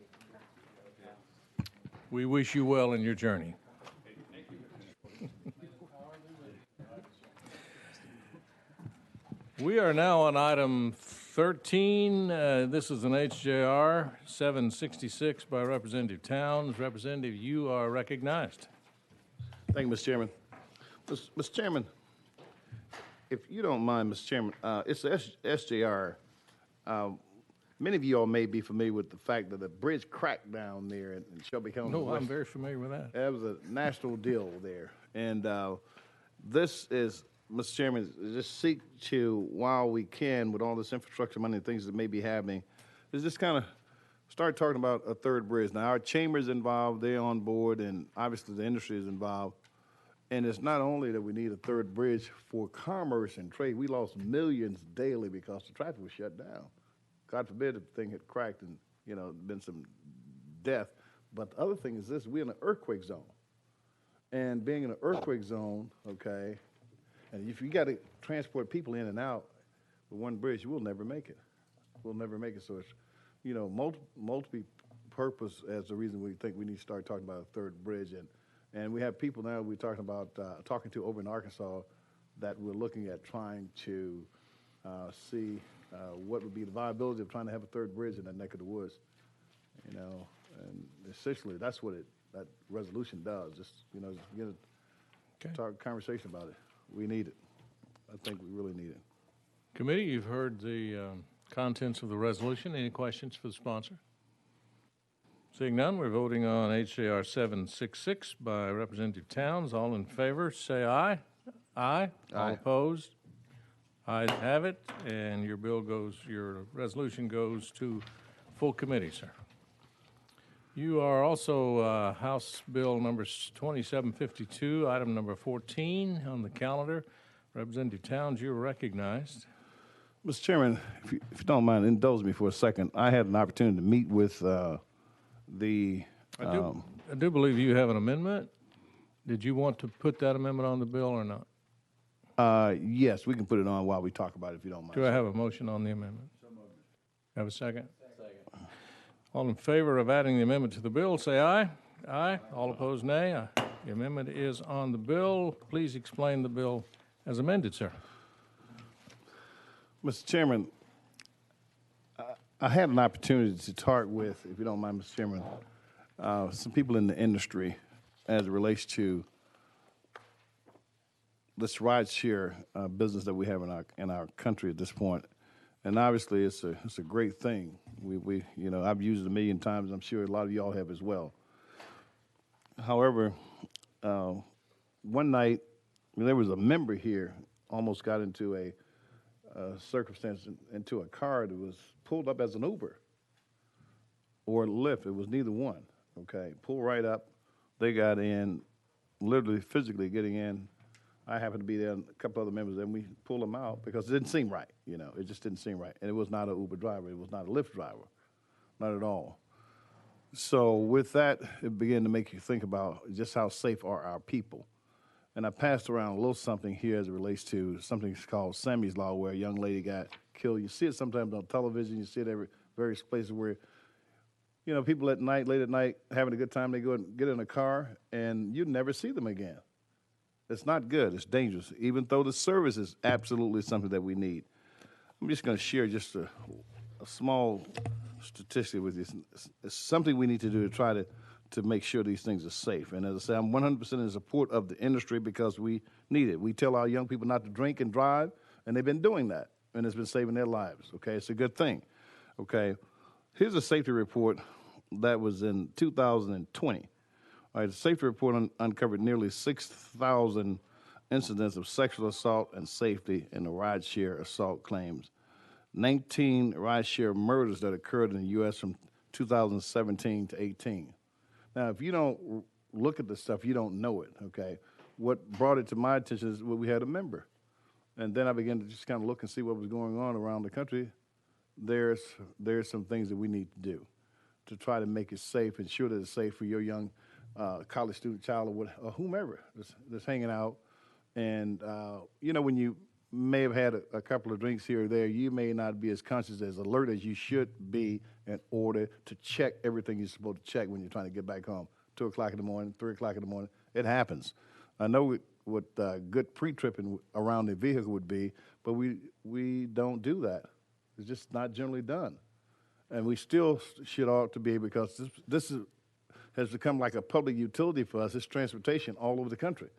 can. We wish you well in your journey. We are now on item 13. This is an HJR 766 by Representative Towns. Representative, you are recognized. Thank you, Mr. Chairman. Mr. Chairman, if you don't mind, Mr. Chairman, it's the SJR. Many of you all may be familiar with the fact that the bridge cracked down there in Shelby County. No, I'm very familiar with that. That was a national deal there. And this is, Mr. Chairman, just seek to, while we can, with all this infrastructure money and things that may be happening, is just kind of start talking about a third bridge. Now, our chamber's involved, they're on board, and obviously the industry is involved. And it's not only that we need a third bridge for commerce and trade. We lost millions daily because the traffic was shut down. God forbid if the thing had cracked and, been some death. But the other thing is this, we're in an earthquake zone. And being in an earthquake zone, okay, and if you got to transport people in and out with one bridge, we'll never make it. We'll never make it. So it's, multi-purpose as the reason we think we need to start talking about a third bridge. And we have people now we're talking to over in Arkansas that we're looking at trying to see what would be the viability of trying to have a third bridge in that neck of the woods. And essentially that's what that resolution does. Just, get a conversation about it. We need it. I think we really need it. Committee, you've heard the contents of the resolution. Any questions for the sponsor? Seeing none, we're voting on HJR 766 by Representative Towns. All in favor, say aye. Aye. All opposed? Ayes have it, and your resolution goes to full committee, sir. You are also House Bill number 2752, item number 14 on the calendar. Representative Towns, you're recognized. Mr. Chairman, if you don't mind, indulge me for a second. I had an opportunity to meet with I do believe you have an amendment. Did you want to put that amendment on the bill or not? Yes, we can put it on while we talk about it, if you don't mind. Do I have a motion on the amendment? Have a second? Second. All in favor of adding the amendment to the bill, say aye. Aye. All opposed, nay. The amendment is on the bill. Please explain the bill as amended, sir. Mr. Chairman, I had an opportunity to talk with, if you don't mind, Mr. Chairman, some people in the industry as it relates to this rideshare business that we have in our country at this point. And obviously, it's a great thing. I've used it a million times. I'm sure a lot of y'all have as well. However, one night there was a member here almost got into a circumstance into a car that was pulled up as an Uber or Lyft. It was neither one. Okay, pulled right up. They got in, literally physically getting in. I happened to be there and a couple other members, and we pulled them out because it didn't seem right. It just didn't seem right. And it was not an Uber driver. It was not a Lyft driver, not at all. So with that, it began to make you think about just how safe are our people. And I passed around a little something here as it relates to something called Sammy's Law, where a young lady got killed. You see it sometimes on television. You see it every various places where, people late at night, having a good time, they go and get in a car, and you never see them again. It's not good. It's dangerous, even though the service is absolutely something that we need. I'm just going to share just a small statistic with you. It's something we need to do to try to make sure these things are safe. And as I say, I'm 100% in support of the industry because we need it. We tell our young people not to drink and drive, and they've been doing that, and it's been saving their lives, okay? It's a good thing, okay? Here's a safety report that was in 2020. All right, the safety report uncovered nearly 6,000 incidents of sexual assault and safety in the rideshare assault claims. 19 rideshare murders that occurred in the U.S. from 2017 to 18. Now, if you don't look at this stuff, you don't know it, okay? What brought it to my attention is we had a member. And then I began to just kind of look and see what was going on around the country. There's some things that we need to do to try to make it safe, ensure that it's safe for your young college student child or whomever that's hanging out. And, you know, when you may have had a couple of drinks here or there, you may not be as conscious, as alert as you should be in order to check everything you're supposed to check when you're trying to get back home. 2 o'clock in the morning, 3 o'clock in the morning, it happens. I know what good pre-tripping around the vehicle would be, but we don't do that. It's just not generally done. And we still should ought to be, because has become like a public utility for us. It's transportation all over the country.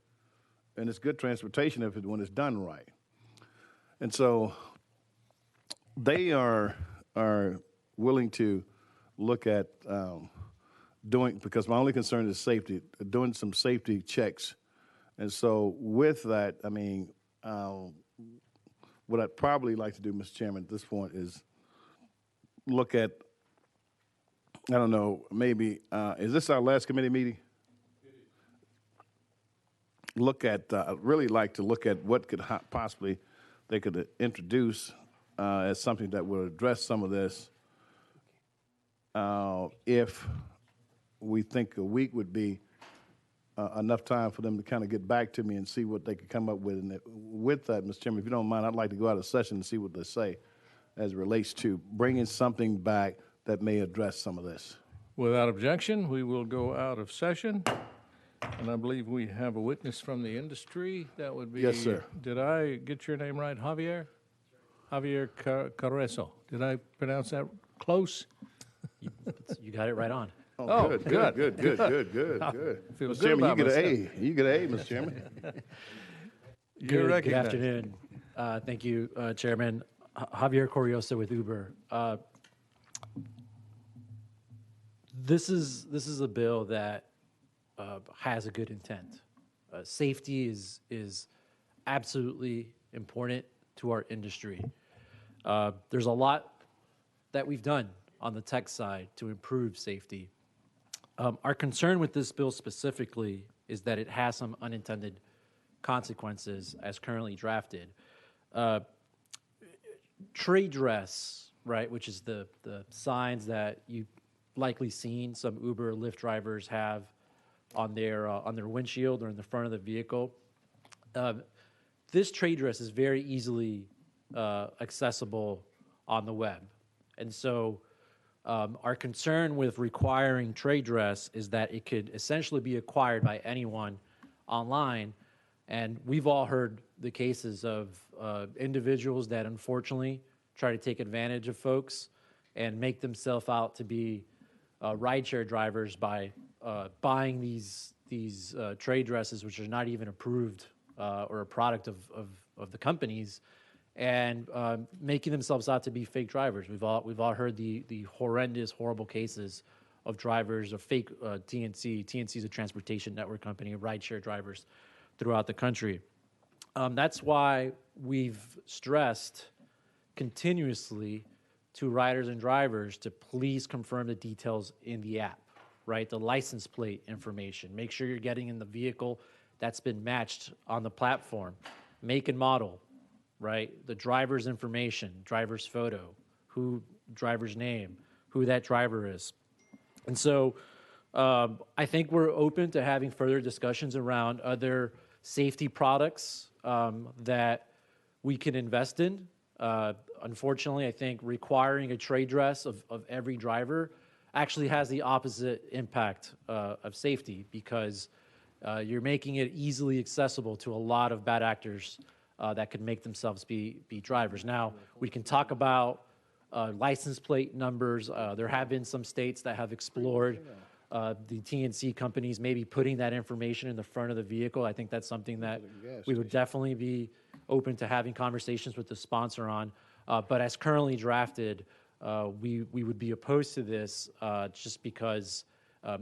And it's good transportation when it's done right. And so they are willing to look at because my only concern is safety, doing some safety checks. And so with that, I mean, what I'd probably like to do, Mr. Chairman, at this point is look at, I don't know, maybe, is this our last committee meeting? I'd really like to look at what could possibly they could introduce as something that would address some of this. If we think a week would be enough time for them to kind of get back to me and see what they could come up with. And with that, Mr. Chairman, if you don't mind, I'd like to go out of session and see what they say as it relates to bringing something back that may address some of this. Without objection, we will go out of session. And I believe we have a witness from the industry. That would be... Yes, sir. Did I get your name right? Javier? Javier Carreso. Did I pronounce that close? You got it right on. Oh, good. Feel good Mr. Chairman, about you get an myself. A. You get an A, Mr. Chairman. You're Good recognized. afternoon. Thank you, Chairman. Javier Coriosa with Uber. This is a bill that has a good intent. Safety is absolutely important to our industry. There's a lot that we've done on the tech side to improve safety. Our concern with this bill specifically is that it has some unintended consequences as currently drafted. Trade dress, right, which is the signs that you've likely seen some Uber or Lyft drivers have on their windshield or in the front of the vehicle. This trade dress is very easily accessible on the web. And so our concern with requiring trade dress is that it could essentially be acquired by anyone online. And we've all heard the cases of individuals that unfortunately try to take advantage of folks and make themselves out to be rideshare drivers by buying these trade dresses, which are not even approved or a product of the companies, and making themselves out to be fake drivers. We've all heard the horrendous, horrible cases of drivers of fake TNC. TNC is a transportation network company of rideshare drivers throughout the country. That's why we've stressed continuously to riders and drivers to please confirm the details in the app, right? The license plate information. Make sure you're getting in the vehicle that's been matched on the platform. Make and model, right? The driver's information, driver's photo, driver's name, who that driver is. And so I think we're open to having further discussions around other safety products that we can invest in. Unfortunately, I think requiring a trade dress of every driver actually has the opposite impact of safety, because you're making it easily accessible to a lot of bad actors that could make themselves be drivers. Now, we can talk about license plate numbers. There have been some states that have explored the TNC companies maybe putting that information in the front of the vehicle. I think that's something that we would definitely be open to having conversations with the sponsor on. But as currently drafted, we would be opposed to this just because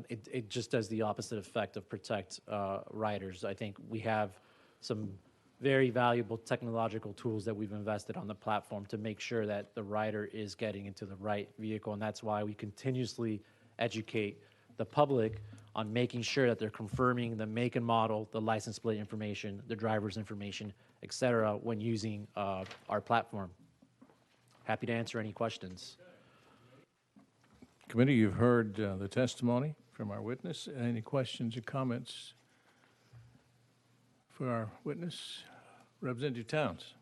it just does the opposite effect of protect riders. I think we have some very valuable technological tools that we've invested on the platform to make sure that the rider is getting into the right vehicle, and that's why we continuously educate the public on making sure that they're confirming the make and model, the license plate information, the driver's information, et cetera, when using our platform. Happy to answer any questions. Committee, you've heard the testimony from our witness. Any questions or comments for our witness? Representative Towns.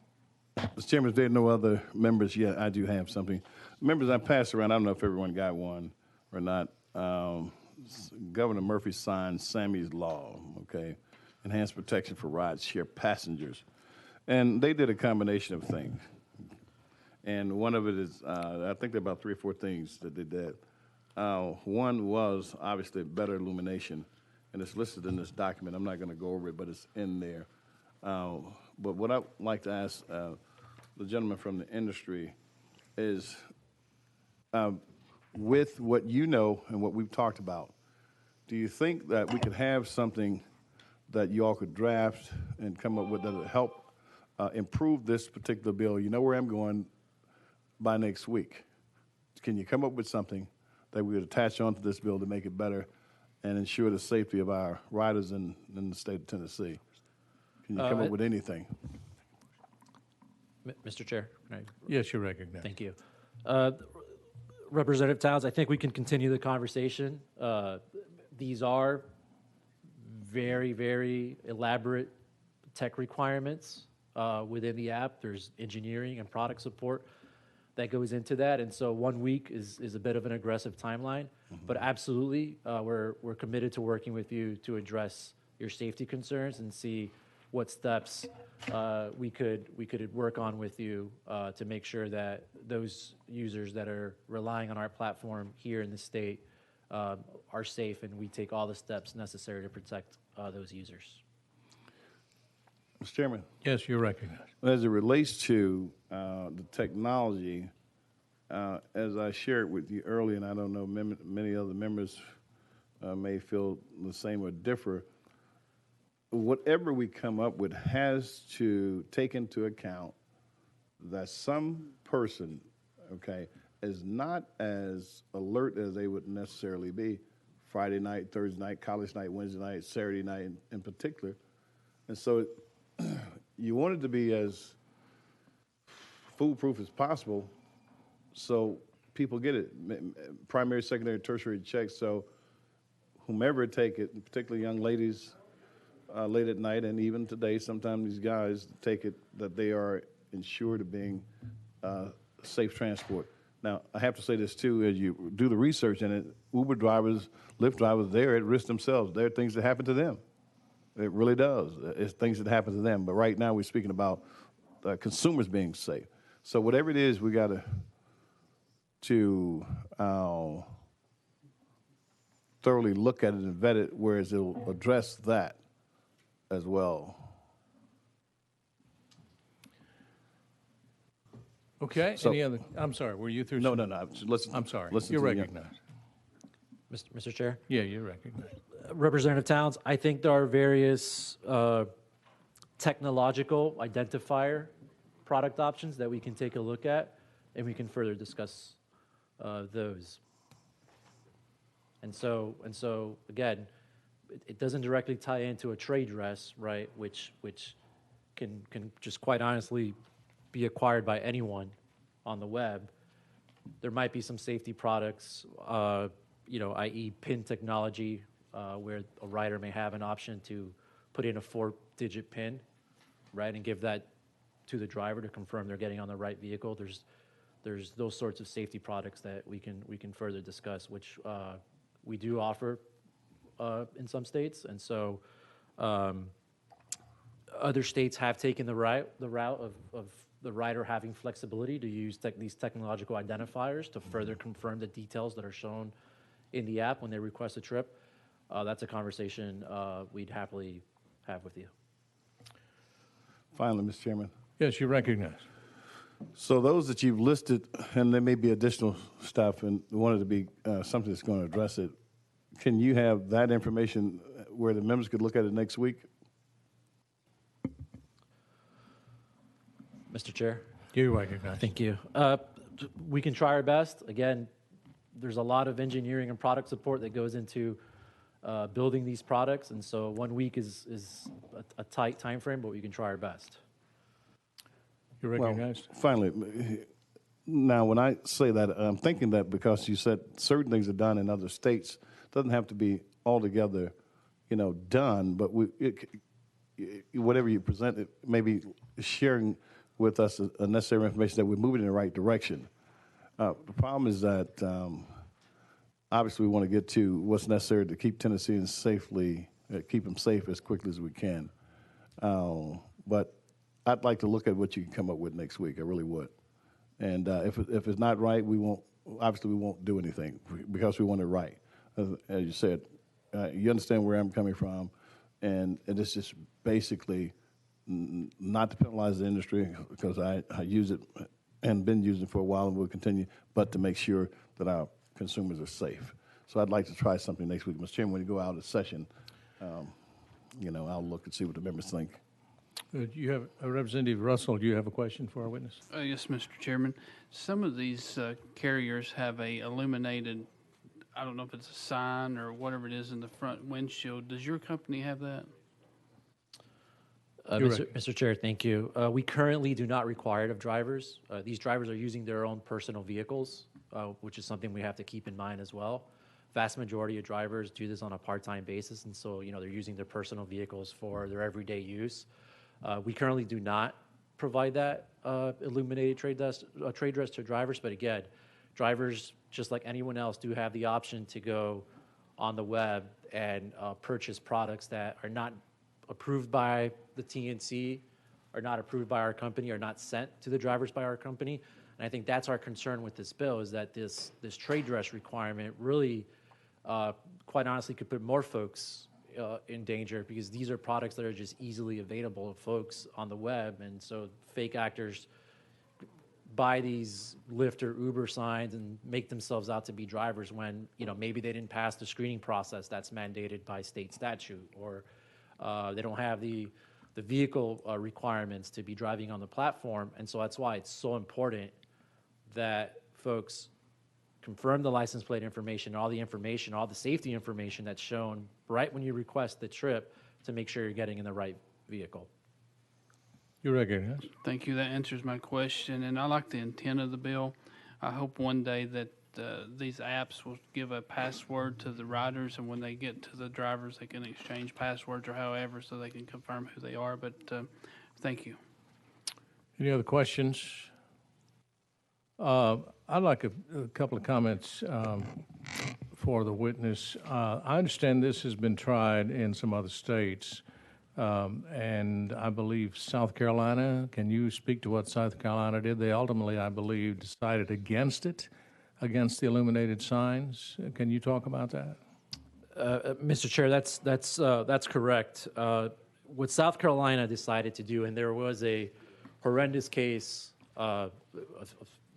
Mr. Chairman, if there are no other members yet, I do have something. Members, I passed around, I don't know if everyone got one or not. Governor Murphy signed Sammy's Law, okay? Enhanced protection for ride-share passengers. And they did a combination of things. And one of it is, I think there are about 3 or 4 things that they did. One was obviously better illumination, and it's listed in this document. I'm not going to go over it, but it's in there. But what I'd like to ask the gentleman from the industry is, with what you know and what we've talked about, do you think that we could have something that you all could draft and come up with that would help improve this particular bill? You know where I'm going by next week. Can you come up with something that we would attach onto this bill to make it better and ensure the safety of our riders in the state of Tennessee? Can you come up with anything? Mr. Chair. Yes, you're recognized. Thank you. Representative Towns, I think we can continue the conversation. These are very, very elaborate tech requirements within the app. There's engineering and product support that goes into that, and so 1 week is a bit of an aggressive timeline. But absolutely, we're committed to working with you to address your safety concerns and see what steps we could work on with you to make sure that those users that are relying on our platform here in the state are safe, and we take all the steps necessary to protect those users. Mr. Chairman. Yes, you're recognized. As it relates to the technology, as I shared with you earlier, and I don't know, many other members may feel the same or differ, whatever we come up with has to take into account that some person, okay, is not as alert as they would necessarily be Friday night, Thursday night, college night, Wednesday night, Saturday night in particular. And so you want it to be as foolproof as possible so people get it, primary, secondary, tertiary checks, so whomever take it, particularly young ladies late at night, and even today, sometimes these guys take it that they are insured of being safe transport. Now, I have to say this too, as you do the research in it, Uber drivers, Lyft drivers, they're at risk themselves. There are things that happen to them. It really does. It's things that happen to them. But right now, we're speaking about consumers being safe. So whatever it is, we got to thoroughly look at it and vet it, whereas it'll address that as well. Okay, So- any other, I'm sorry, were you through? No, some- Listen, I'm sorry, listen you're to the- recognized. Mr. Chair. Yeah, you're recognized. Representative Towns, I think there are various technological identifier product options that we can take a look at, and we can further discuss those. And so again, it doesn't directly tie into a trade dress, right? Which can just quite honestly be acquired by anyone on the web. There might be some safety products, i.e. PIN technology, where a rider may have an option to put in a 4-digit PIN, right, and give that to the driver to confirm they're getting on the right vehicle. There's those sorts of safety products that we can further discuss, which we do offer in some states, and so other states have taken the route of the rider having flexibility to use these technological identifiers to further confirm the details that are shown in the app when they request a trip. That's a conversation we'd happily have with you. Finally, Mr. Chairman. Yes, you're recognized. So those that you've listed, and there may be additional stuff, and wanted to be something that's going to address it, can you have that information where the members could look at it next week? Mr. Chair. You're recognized. Thank you. We can try our best. Again, there's a lot of engineering and product support that goes into building these products, and so 1 week is a tight time frame, but we can try our best. You're recognized. Well, finally, Now, when I say that, I'm thinking that because you said certain things are done in other states, doesn't have to be altogether, done. But whatever you present, it maybe sharing with us a necessary information that we're moving in the right direction. The problem is that obviously we want to get to what's necessary to keep Tennesseans safely, keep them safe as quickly as we can. But I'd like to look at what you can come up with next week. I really would. And if it's not right, we won't do anything because we want it right. As you said, you understand where I'm coming from, and it's just basically not to penalize the industry because I use it and been using it for a while and will continue, but to make sure that our consumers are safe. So I'd like to try something next week. Mr. Chairman, when you go out of session, I'll look and see what the members think. You have Representative Russell. Do you have a question for our witness? Yes, Mr. Chairman. Some of these carriers have a illuminated, I don't know if it's a sign or whatever it is in the front windshield. Does your company have that? Mr. Chair, thank you. We currently do not require it of drivers. These drivers are using their own personal vehicles, which is something we have to keep in mind as well. Vast majority of drivers do this on a part-time basis, and so they're using their personal vehicles for their everyday use. We currently do not provide that illuminated trade dress to drivers, but again, drivers, just like anyone else, do have the option to go on the web and purchase products that are not approved by the TNC, are not approved by our company, are not sent to the drivers by our company. And I think that's our concern with this bill, is that this trade dress requirement really, quite honestly, could put more folks in danger, because these are products that are just easily available to folks on the web. And so fake actors buy these Lyft or Uber signs and make themselves out to be drivers when maybe they didn't pass the screening process that's mandated by state statute, or they don't have the vehicle requirements to be driving on the platform. And so that's why it's so important that folks confirm the license plate information, all the safety information that's shown right when you request the trip, to make sure you're getting in the right vehicle. You're recognized. Thank you. That answers my question, and I like the intent of the bill. I hope one day that these apps will give a password to the riders, and when they get to the drivers, they can exchange passwords or however, so they can confirm who they are. But thank you. Any other questions? I'd like a couple of comments for the witness. I understand this has been tried in some other states, and I believe South Carolina. Can you speak to what South Carolina did? They ultimately, I believe, decided against it, against the illuminated signs. Can you talk about that? Mr. Chair, that's correct. What South Carolina decided to do, and there was a horrendous case of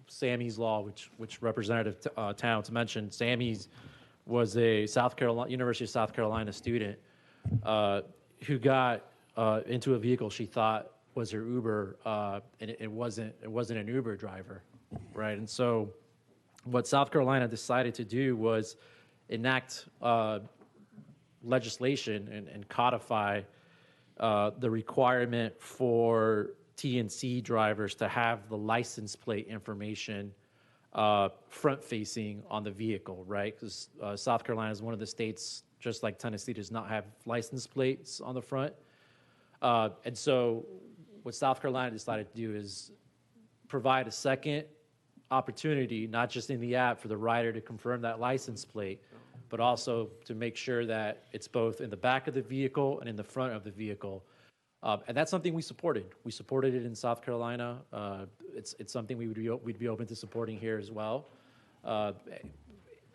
Sammy's Law, which Representative Towns mentioned. Sammy's was a University of South Carolina student who got into a vehicle she thought was her Uber, and it wasn't an Uber driver, right? And so what South Carolina decided to do was enact legislation and codify the requirement for TNC drivers to have the license plate information front-facing on the vehicle, right? Because South Carolina is one of the states, just like Tennessee, does not have license plates on the front. And so what South Carolina decided to do is provide a second opportunity, not just in the app, for the rider to confirm that license plate, but also to make sure that it's both in the back of the vehicle and in the front of the vehicle. And that's something we supported. We supported it in South Carolina. It's something we'd be open to supporting here as well.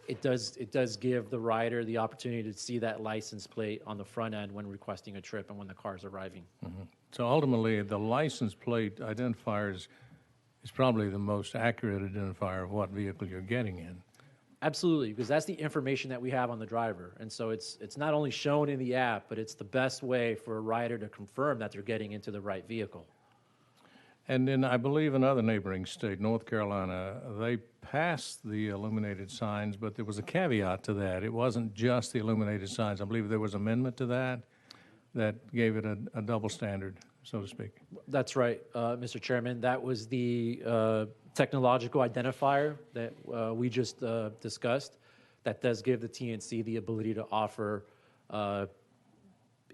It does give the rider the opportunity to see that license plate on the front end when requesting a trip and when the car is arriving. Mm-hmm. So ultimately, the license plate identifier is probably the most accurate identifier of what vehicle you're getting in. Absolutely, because that's the information that we have on the driver. And so it's not only shown in the app, but it's the best way for a rider to confirm that they're getting into the right vehicle. And then I believe another neighboring state, North Carolina, they passed the illuminated signs, but there was a caveat to that. It wasn't just the illuminated signs. I believe there was an amendment to that gave it a double standard. so to speak. That's right, Mr. Chairman. That was the technological identifier that we just discussed. That does give the TNC the ability to offer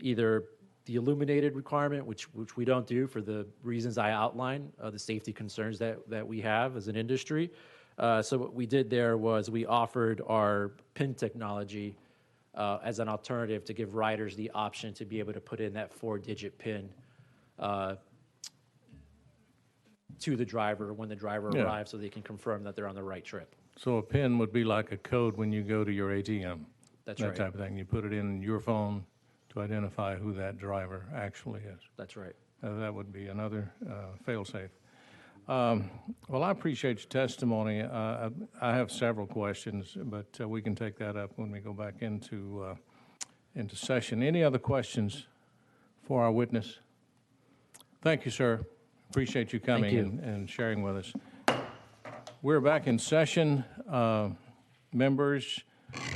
either the illuminated requirement, which we don't do for the reasons I outlined, the safety concerns that we have as an industry. So what we did there was we offered our PIN technology as an alternative to give riders the option to be able to put in that 4-digit PIN to the driver when the driver arrives, so they can confirm that they're on the right trip. So a PIN would be like a code when you go to your ATM. That's that right. type of thing. You put it in your phone to identify who that driver actually is. That's right. That would be another fail-safe. Well, I appreciate your testimony. I have several questions, but we can take that up when we go back into session. Any other questions for our witness? Thank you, sir. Appreciate you coming and sharing with us. We're back in session. Members,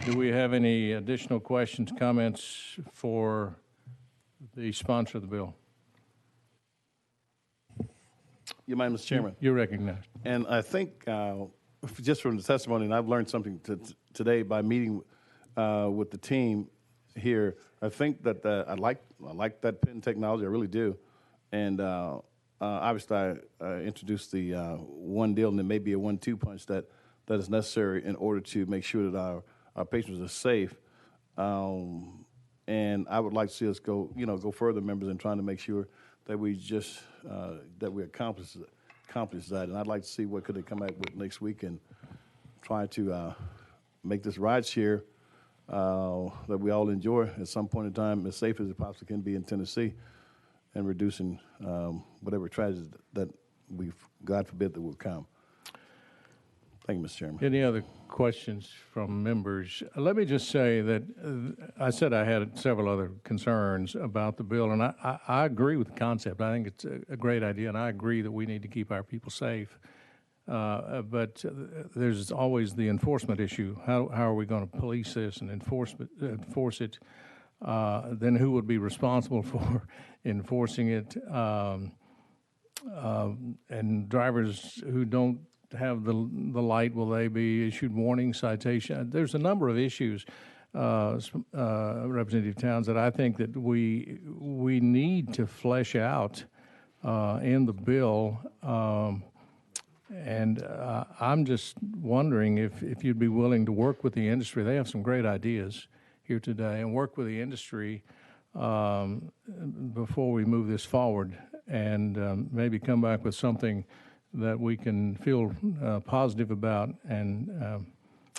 do we have any additional questions, comments for the sponsor of the bill? You mind, Mr. Chairman? You're recognized. And I think, just from the testimony, and I've learned something today by meeting with the team here, I think that I like that PIN technology, I really do. And obviously, I introduced the one deal, and there may be a 1-2 punch that is necessary in order to make sure that our patrons are safe. And I would like to see us go further, members, in trying to make sure that we just that we accomplish that. And I'd like to see what could they come back with next week and try to make this ride share that we all enjoy at some point in time as safe as it possibly can be in Tennessee, and reducing whatever tragedies that God forbid, that will come. Thank you, Mr. Chairman. Any other questions from members? Let me just say that I said I had several other concerns about the bill, and I agree with the concept. I think it's a great idea, and I agree that we need to keep our people safe. But there's always the enforcement issue. How are we going to police this and enforce it? Then who would be responsible for enforcing it? And drivers who don't have the light, will they be issued warning, citation? There's a number of issues, Representative Towns, that I think that we need to flesh out in the bill. And I'm just wondering if you'd be willing to work with the industry. They have some great ideas here today, and work with the industry before we move this forward, and maybe come back with something that we can feel positive about, and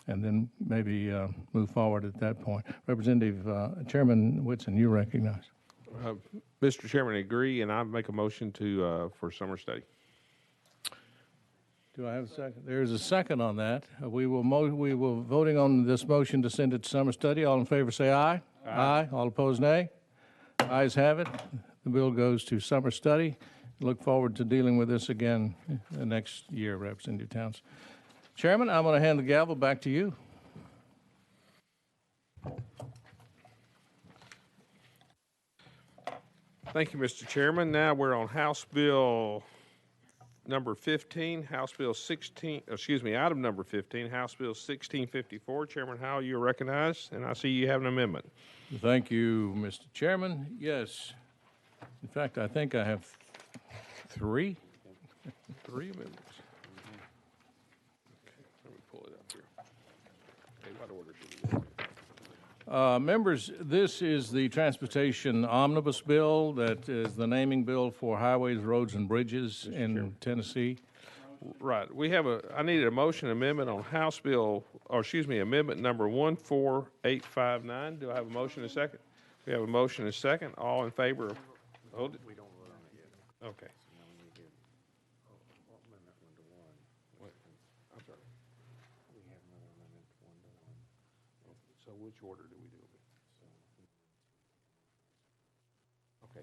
then maybe move forward at that point. Representative Chairman Whitson, you recognize. Mr. Chairman, I agree, and I make a motion for summer study. Do I have a second? There is a second on that. We will voting on this motion to send it to summer study. All in favor say aye. Aye. All opposed, nay. Ayes have it. The bill goes to summer study. Look forward to dealing with this again next year, Representative Towns. Chairman, I'm going to hand the gavel back to you. Thank you, Mr. Chairman. Now we're on House Bill number 15, item number 15, House Bill 1654. Chairman Howell, you're recognized, and I see you have an amendment. Thank you, Mr. Chairman. Yes. In fact, I think I have three amendments. Okay, let me pull it up here. Okay, what order should we go? Members, this is the Transportation Omnibus Bill. That is the naming bill for highways, roads, and bridges in Tennessee. Right. I needed a motion amendment on amendment number 14859. Do I have a motion and a second? We have a motion and a second. All in favor of, hold it. We don't vote on it yet. Okay. I'm sorry. We have another amendment 1 to 1. So which order do we do it? Okay.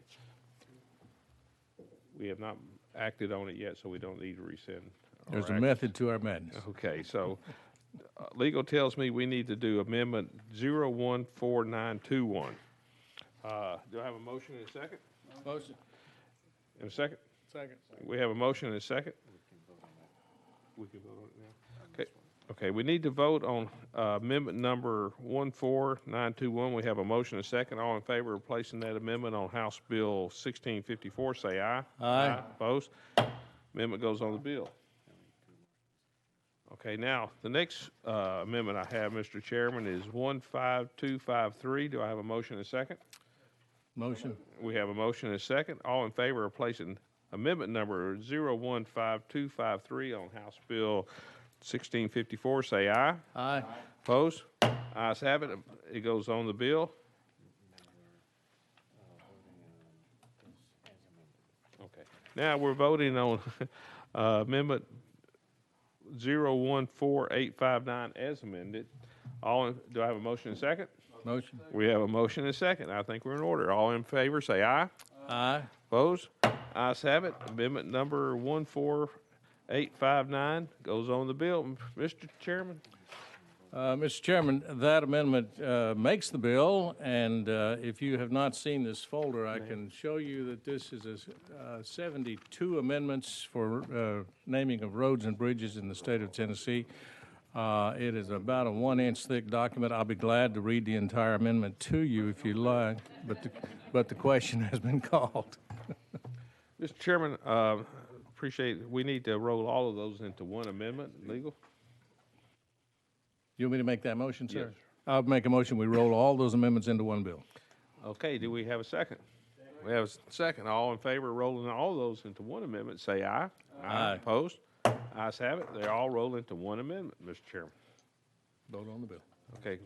We have not acted on it yet, so we don't need to rescind. There's a method to our madness. Okay, so legal tells me we need to do amendment 014921. Do I have a motion and a second? Motion. And a second? Second. We have a motion and a second? We can vote on it now. Okay, okay, we need to vote on amendment number 14921. We have a motion and a second. All in favor of placing that amendment on House Bill 1654, say aye. Aye. Opposed? Amendment goes on the bill. Okay, now, the next amendment I have, Mr. Chairman, is 15253. Do I have a motion and a second? Motion. We have a motion and a second. All in favor of placing amendment number 015253 on House Bill 1654, say aye. Aye. Opposed? Ayes have it. It goes on the bill. Okay. Now we're voting on amendment 014859 as amended. Do I have a motion and a second? Motion. We have a motion and a second. I think we're in order. All in favor, say aye. Aye. Opposed? Ayes have it. Amendment number 14859 goes on the bill. Mr. Chairman? Mr. Chairman, that amendment makes the bill, and if you have not seen this folder, I can show you that this is 72 amendments for naming of roads and bridges in the state of Tennessee. It is about a 1-inch thick document. I'll be glad to read the entire amendment to you if you like, but the question has been called. Mr. Chairman, appreciate it. We need to roll all of those into one amendment, legal? You want me to make that motion, sir? Yes. I'll make a motion. We roll all those amendments into one bill. Okay, do we have a second? We have a second. All in favor of rolling all those into one amendment, say aye. Aye. Opposed? Ayes have it. They all roll into one amendment, Mr. Chairman. Vote on the bill. Okay.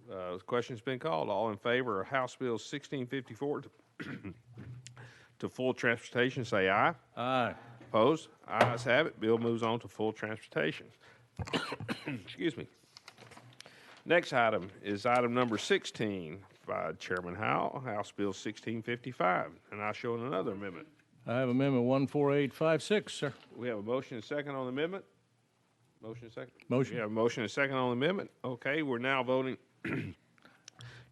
The question's been called. All in favor of House Bill 1654 to full transportation, say aye. Aye. Opposed? Ayes have it. Bill moves on to full transportation. Excuse me. Next item is item number 16 by Chairman Howell, House Bill 1655. And I show another amendment. I have Amendment 14856, sir. We have a motion and second on the amendment. Motion and second? Motion. We have a motion and second on the amendment. Okay, we're now voting to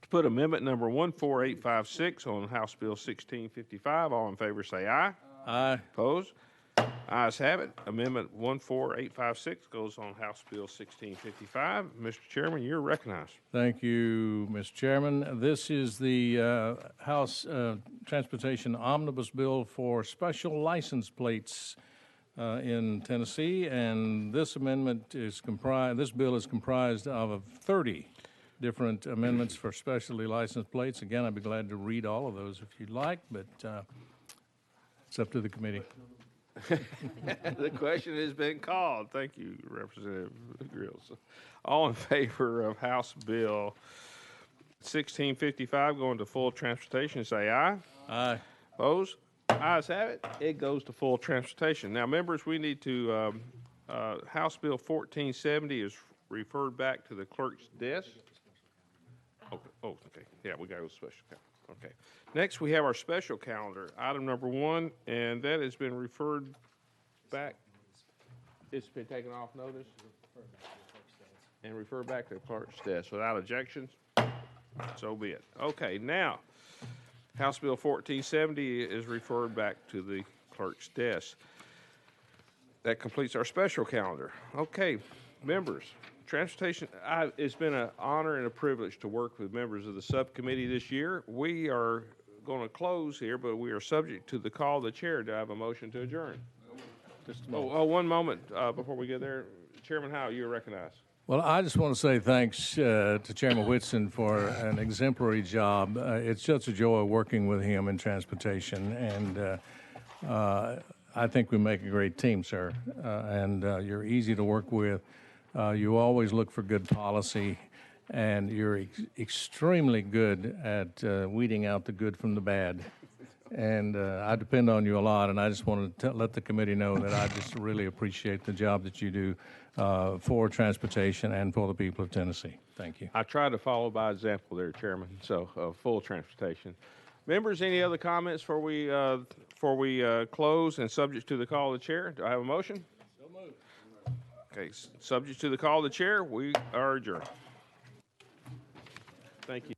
put amendment number 14856 on House Bill 1655. All in favor say aye. Aye. Opposed? Ayes have it. Amendment 14856 goes on House Bill 1655. Mr. Chairman, you're recognized. Thank you, Mr. Chairman. This is the House Transportation Omnibus Bill for special license plates in Tennessee, and this amendment is comprised. This bill is comprised of 30 different amendments for specially licensed plates. Again, I'd be glad to read all of those if you'd like, but it's up to the committee. The question has been called. Thank you, Representative Grills. All in favor of House Bill 1655 going to full transportation, say aye. Aye. Opposed? Ayes have it. It goes to full transportation. Now, members, we need to, House Bill 1470 is referred back to the clerk's desk. Okay. Yeah, we got to go to special calendar. Okay. Next, we have our special calendar, item number 1, and that has been referred back. It's been taken off notice and referred back to the clerk's desk without objections. So be it. Okay, now, House Bill 1470 is referred back to the clerk's desk. That completes our special calendar. Okay, members, transportation, it's been an honor and a privilege to work with members of the subcommittee this year. We are going to close here, but we are subject to the call of the chair. Do I have a motion to adjourn? One moment before we get there. Chairman Howe, you're recognized. Well, I just want to say thanks to Chairman Whitson for an exemplary job. It's such a joy working with him in transportation, and I think we make a great team, sir. And you're easy to work with. You always look for good policy, and you're extremely good at weeding out the good from the bad. And I depend on you a lot, and I just want to let the committee know that I just really appreciate the job that you do for transportation and for the people of Tennessee. Thank you. I try to follow by example there, Chairman, so full transportation. Members, any other comments before we close and subject to the call of the chair? Do I have a motion? So moved. Okay, subject to the call of the chair, we are adjourned. Thank you.